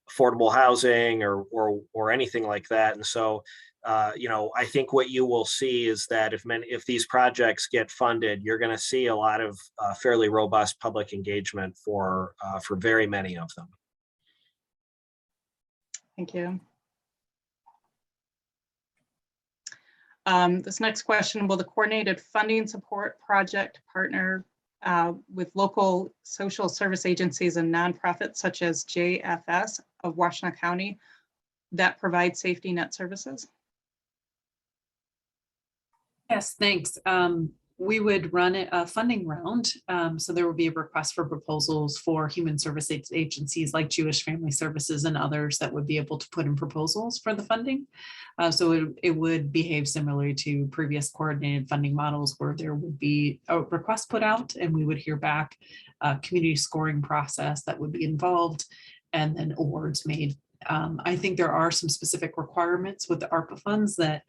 affordable housing or anything like that. And so I think what you will see is that if these projects get funded, you're going to see a lot of fairly robust public engagement for very many of them. Thank you. This next question, will the coordinated funding support project partner with local social service agencies and nonprofits such as JFS of Washtenaw County that provide safety net services? Yes, thanks. We would run a funding round. So there will be a request for proposals for human service agencies like Jewish Family Services and others that would be able to put in proposals for the funding. So it would behave similarly to previous coordinated funding models where there would be a request put out and we would hear back a community scoring process that would be involved and then awards made. I think there are some specific requirements with the ARPA funds that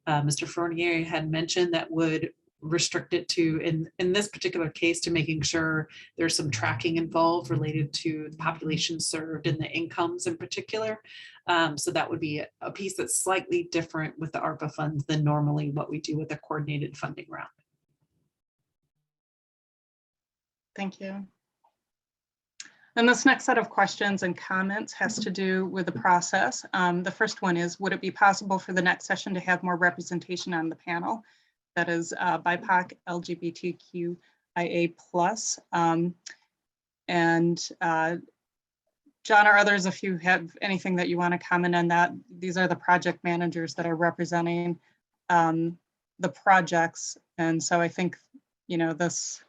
Mr. Fournier had mentioned that would restrict it to, in this particular case, to making sure there's some tracking involved related to the population served and the incomes in particular. So that would be a piece that's slightly different with the ARPA funds than normally what we do with a coordinated funding round. Thank you. And this next set of questions and comments has to do with the process. The first one is, would it be possible for the next session to have more representation on the panel? That is BIPOC, LGBTQIA+. John or others, if you have anything that you want to comment on that, these are the project managers that are representing the projects. And so I think, this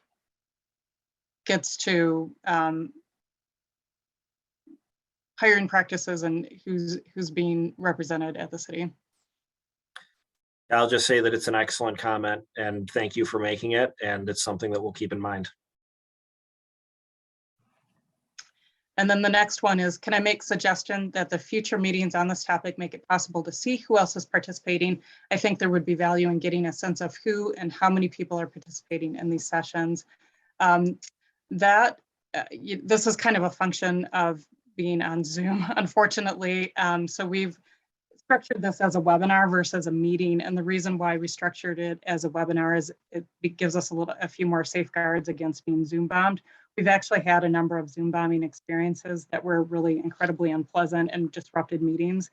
gets to hiring practices and who's being represented at the city. I'll just say that it's an excellent comment and thank you for making it. And it's something that we'll keep in mind. And then the next one is, can I make suggestion that the future meetings on this topic make it possible to see who else is participating? I think there would be value in getting a sense of who and how many people are participating in these sessions. This is kind of a function of being on Zoom, unfortunately. So we've structured this as a webinar versus a meeting. And the reason why we structured it as a webinar is it gives us a few more safeguards against being Zoom bombed. We've actually had a number of Zoom bombing experiences that were really incredibly unpleasant and disrupted meetings.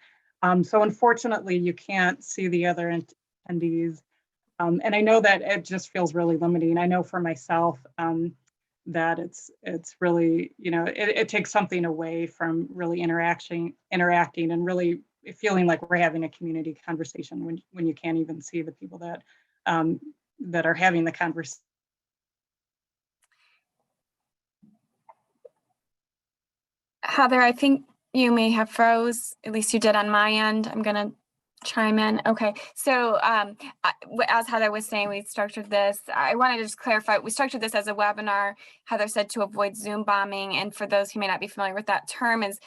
So unfortunately, you can't see the other attendees. And I know that it just feels really limiting. I know for myself that it's really, it takes something away from really interacting and really feeling like we're having a community conversation when you can't even see the people that that are having the conversation. Heather, I think you may have froze, at least you did on my end. I'm gonna chime in. Okay, so as Heather was saying, we structured this. I wanted to just clarify, we structured this as a webinar. Heather said to avoid Zoom bombing. And for those who may not be familiar with that term is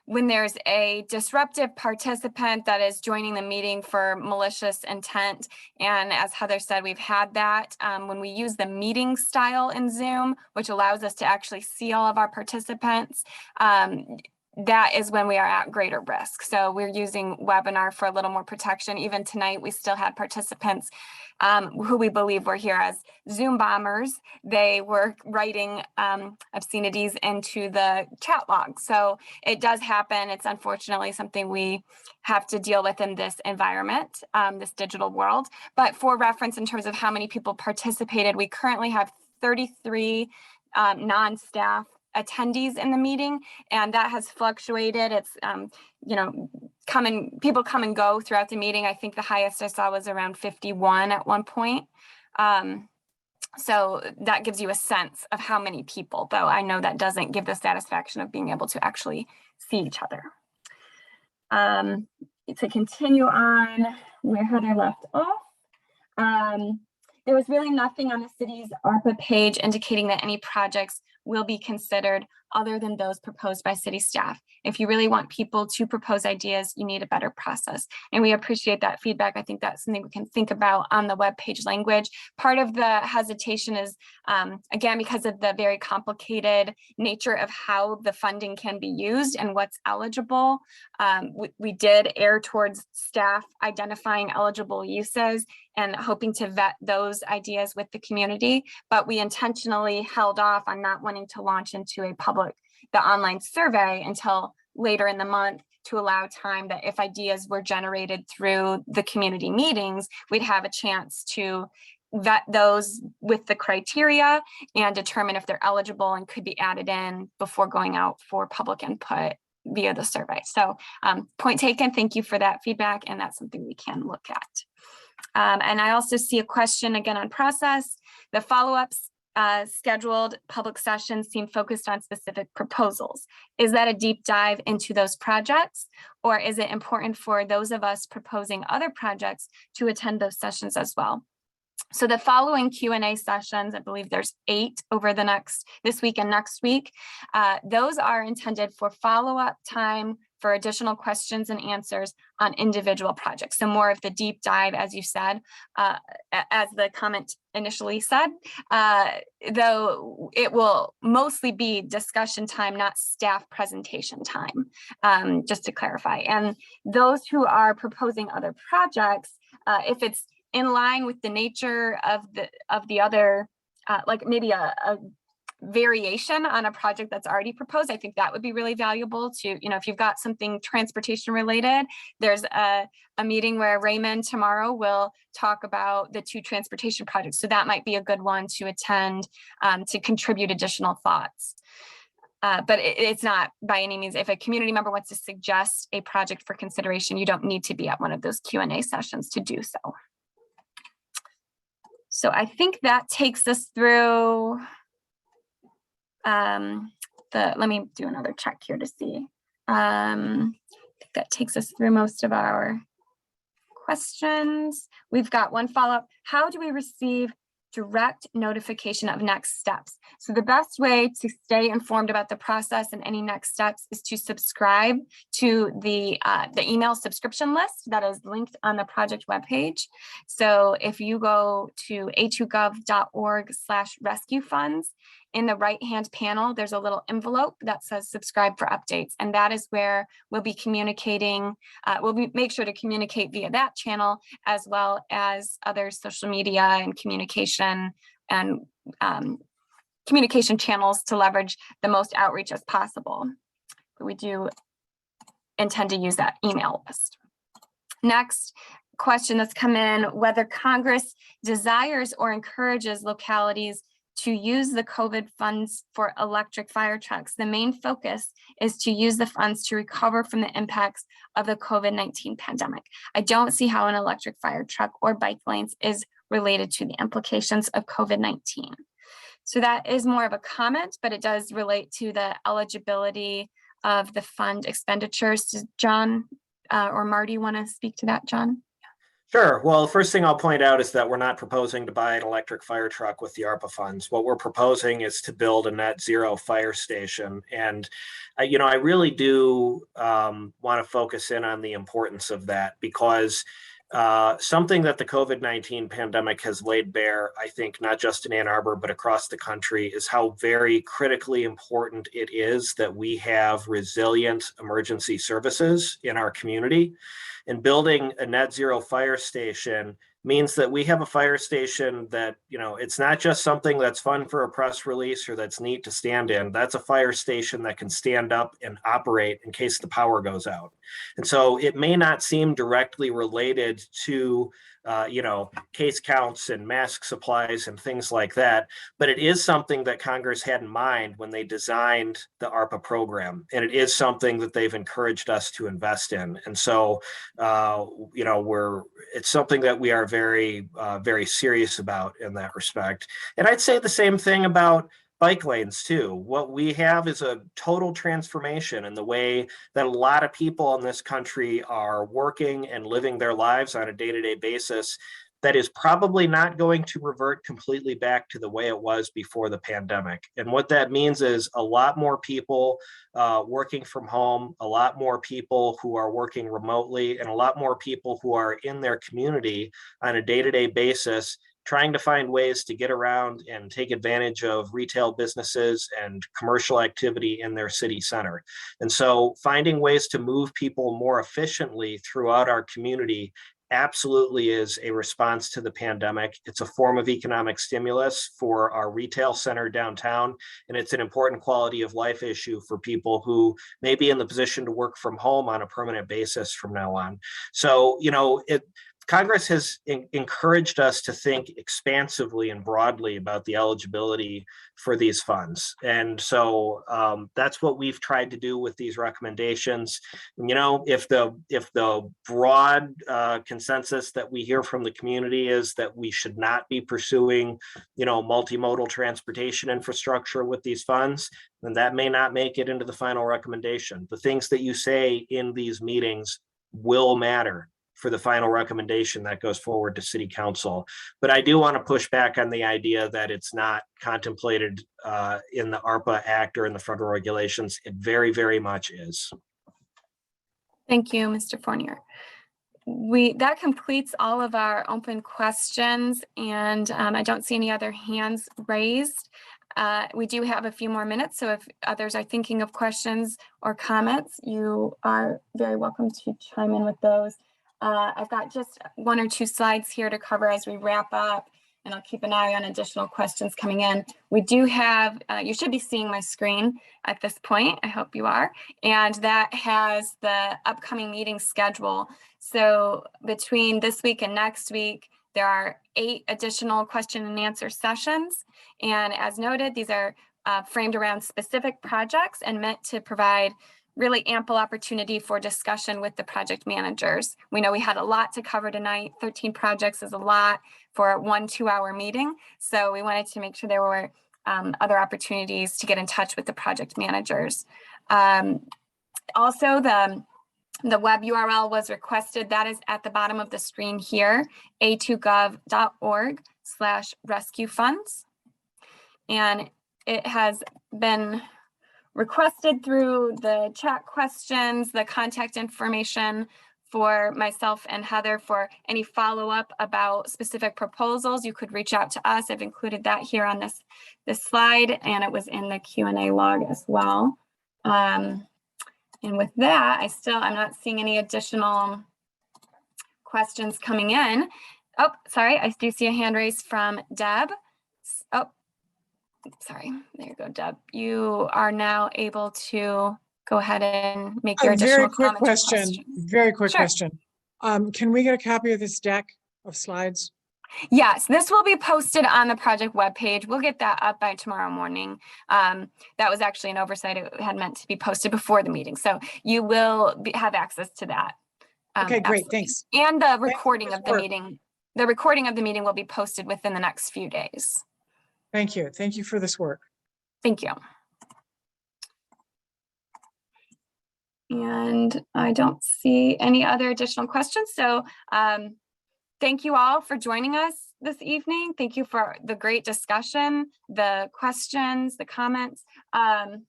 when there's a disruptive participant that is joining the meeting for malicious intent. And as Heather said, we've had that when we use the meeting style in Zoom, which allows us to actually see all of our participants. That is when we are at greater risk. So we're using webinar for a little more protection. Even tonight, we still had participants who we believe were here as Zoom bombers. They were writing obscenities into the chat log. So it does happen. It's unfortunately something we have to deal with in this environment, this digital world. But for reference, in terms of how many people participated, we currently have 33 non-staff attendees in the meeting, and that has fluctuated. It's people come and go throughout the meeting. I think the highest I saw was around 51 at one point. So that gives you a sense of how many people, though I know that doesn't give the satisfaction of being able to actually see each other. To continue on where Heather left off, there was really nothing on the city's ARPA page indicating that any projects will be considered other than those proposed by city staff. If you really want people to propose ideas, you need a better process. And we appreciate that feedback. I think that's something we can think about on the webpage language. Part of the hesitation is, again, because of the very complicated nature of how the funding can be used and what's eligible. We did err towards staff identifying eligible uses and hoping to vet those ideas with the community, but we intentionally held off on not wanting to launch into the online survey until later in the month to allow time that if ideas were generated through the community meetings, we'd have a chance to vet those with the criteria and determine if they're eligible and could be added in before going out for public input via the survey. So point taken, thank you for that feedback, and that's something we can look at. And I also see a question again on process. The follow-ups scheduled public sessions seem focused on specific proposals. Is that a deep dive into those projects, or is it important for those of us proposing other projects to attend those sessions as well? So the following Q&A sessions, I believe there's 8 over this week and next week. Those are intended for follow-up time for additional questions and answers on individual projects. So more of the deep dive, as you said, as the comment initially said, though it will mostly be discussion time, not staff presentation time, just to clarify. And those who are proposing other projects, if it's in line with the nature of the other, like maybe a variation on a project that's already proposed, I think that would be really valuable to, if you've got something transportation related, there's a meeting where Raymond tomorrow will talk about the 2 transportation projects. So that might be a good one to attend to contribute additional thoughts. But it's not by any means, if a community member wants to suggest a project for consideration, you don't need to be at one of those Q&A sessions to do so. So I think that takes us through let me do another check here to see. I think that takes us through most of our questions. We've got one follow-up. How do we receive direct notification of next steps? So the best way to stay informed about the process and any next steps is to subscribe to the email subscription list that is linked on the project webpage. So if you go to a2gov.org/rescue funds, in the right-hand panel, there's a little envelope that says subscribe for updates. And that is where we'll be communicating, make sure to communicate via that channel, as well as other social media and communication channels to leverage the most outreach as possible. We do intend to use that email list. Next question that's come in, whether Congress desires or encourages localities to use the COVID funds for electric fire trucks. The main focus is to use the funds to recover from the impacts of the COVID-19 pandemic. I don't see how an electric fire truck or bike lanes is related to the implications of COVID-19. So that is more of a comment, but it does relate to the eligibility of the fund expenditures. Does John or Marty want to speak to that, John? Sure. Well, the first thing I'll point out is that we're not proposing to buy an electric fire truck with the ARPA funds. What we're proposing is to build a net zero fire station. And, I really do want to focus in on the importance of that, because something that the COVID-19 pandemic has laid bare, I think, not just in Ann Arbor, but across the country, is how very critically important it is that we have resilient emergency services in our community. And building a net zero fire station means that we have a fire station that, it's not just something that's fun for a press release or that's neat to stand in. That's a fire station that can stand up and operate in case the power goes out. And so it may not seem directly related to case counts and mask supplies and things like that, but it is something that Congress had in mind when they designed the ARPA program, and it is something that they've encouraged us to invest in. And so, it's something that we are very, very serious about in that respect. And I'd say the same thing about bike lanes too. What we have is a total transformation in the way that a lot of people in this country are working and living their lives on a day-to-day basis that is probably not going to revert completely back to the way it was before the pandemic. And what that means is a lot more people working from home, a lot more people who are working remotely, and a lot more people who are in their community on a day-to-day basis, trying to find ways to get around and take advantage of retail businesses and commercial activity in their city center. And so finding ways to move people more efficiently throughout our community absolutely is a response to the pandemic. It's a form of economic stimulus for our retail center downtown, and it's an important quality of life issue for people who may be in the position to work from home on a permanent basis from now on. So, Congress has encouraged us to think expansively and broadly about the eligibility for these funds. And so that's what we've tried to do with these recommendations. If the broad consensus that we hear from the community is that we should not be pursuing, multimodal transportation infrastructure with these funds, then that may not make it into the final recommendation. The things that you say in these meetings will matter for the final recommendation that goes forward to City Council. But I do want to push back on the idea that it's not contemplated in the ARPA Act or in the federal regulations. It very, very much is. Thank you, Mr. Fournier. That completes all of our open questions, and I don't see any other hands raised. We do have a few more minutes, so if others are thinking of questions or comments, you are very welcome to chime in with those. I've got just one or two slides here to cover as we wrap up, and I'll keep an eye on additional questions coming in. We do have, you should be seeing my screen at this point. I hope you are. And that has the upcoming meeting schedule. So between this week and next week, there are 8 additional question and answer sessions. And as noted, these are framed around specific projects and meant to provide really ample opportunity for discussion with the project managers. We know we had a lot to cover tonight. 13 projects is a lot for a 1-2-hour meeting. So we wanted to make sure there were other opportunities to get in touch with the project managers. Also, The web URL was requested. That is at the bottom of the screen here, a2gov.org/rescue funds. And it has been requested through the chat questions, the contact information for myself and Heather for any follow-up about specific proposals. You could reach out to us. I've included that here on this slide, and it was in the Q&A log as well. And with that, I'm not seeing any additional questions coming in. Oh, sorry, I do see a hand raised from Deb. Oh, sorry, there you go, Deb. You are now able to go ahead and make your additional very quick comments or question. questions. Very quick Sure. question. Can we get a copy of this deck of slides? Yes, this will be posted on the project webpage. We'll get that up by tomorrow morning. That was actually an oversight. It had meant to be posted before the meeting. So you will have access to that. Okay, great, absolutely. thanks. And the recording of the work. meeting. The recording of the meeting will be posted within the next few days. Thank you. Thank you for this work. Thank you. And I don't see any other additional questions. So thank you all for joining us this evening. Thank you for the great discussion, the questions, the comments. I'm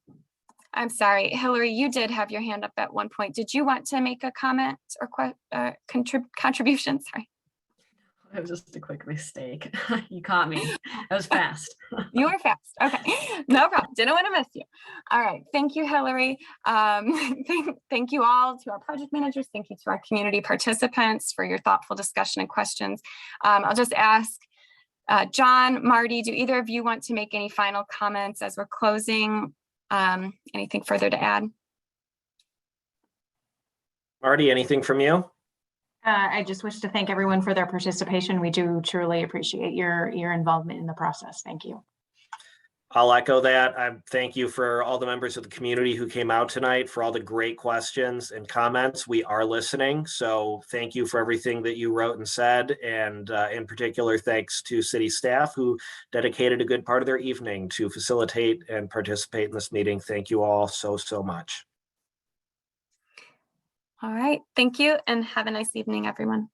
sorry, Hilary, you did have your hand up at one point. Did you want to make a comment or contribution? Sorry. It was just a quick mistake. You caught me. That was fast. You were fast. Okay, no problem. Didn't want to miss you. All right. Thank you, Hilary. Thank you all to our project managers. Thank you to our community participants for your thoughtful discussion and questions. I'll just ask John, Marty, do either of you want to make any final comments as we're closing? Anything further to add? Marty, anything from you? I just wish to thank everyone for their participation. We do truly appreciate your involvement in the process. Thank you. I'll echo that. I thank you for all the members of the community who came out tonight, for all the great questions and comments. We are listening. So thank you for everything that you wrote and said. And in particular, thanks to city staff who dedicated a good part of their evening to facilitate and participate in this meeting. Thank you all so much. All right. Thank you and have a nice evening, everyone.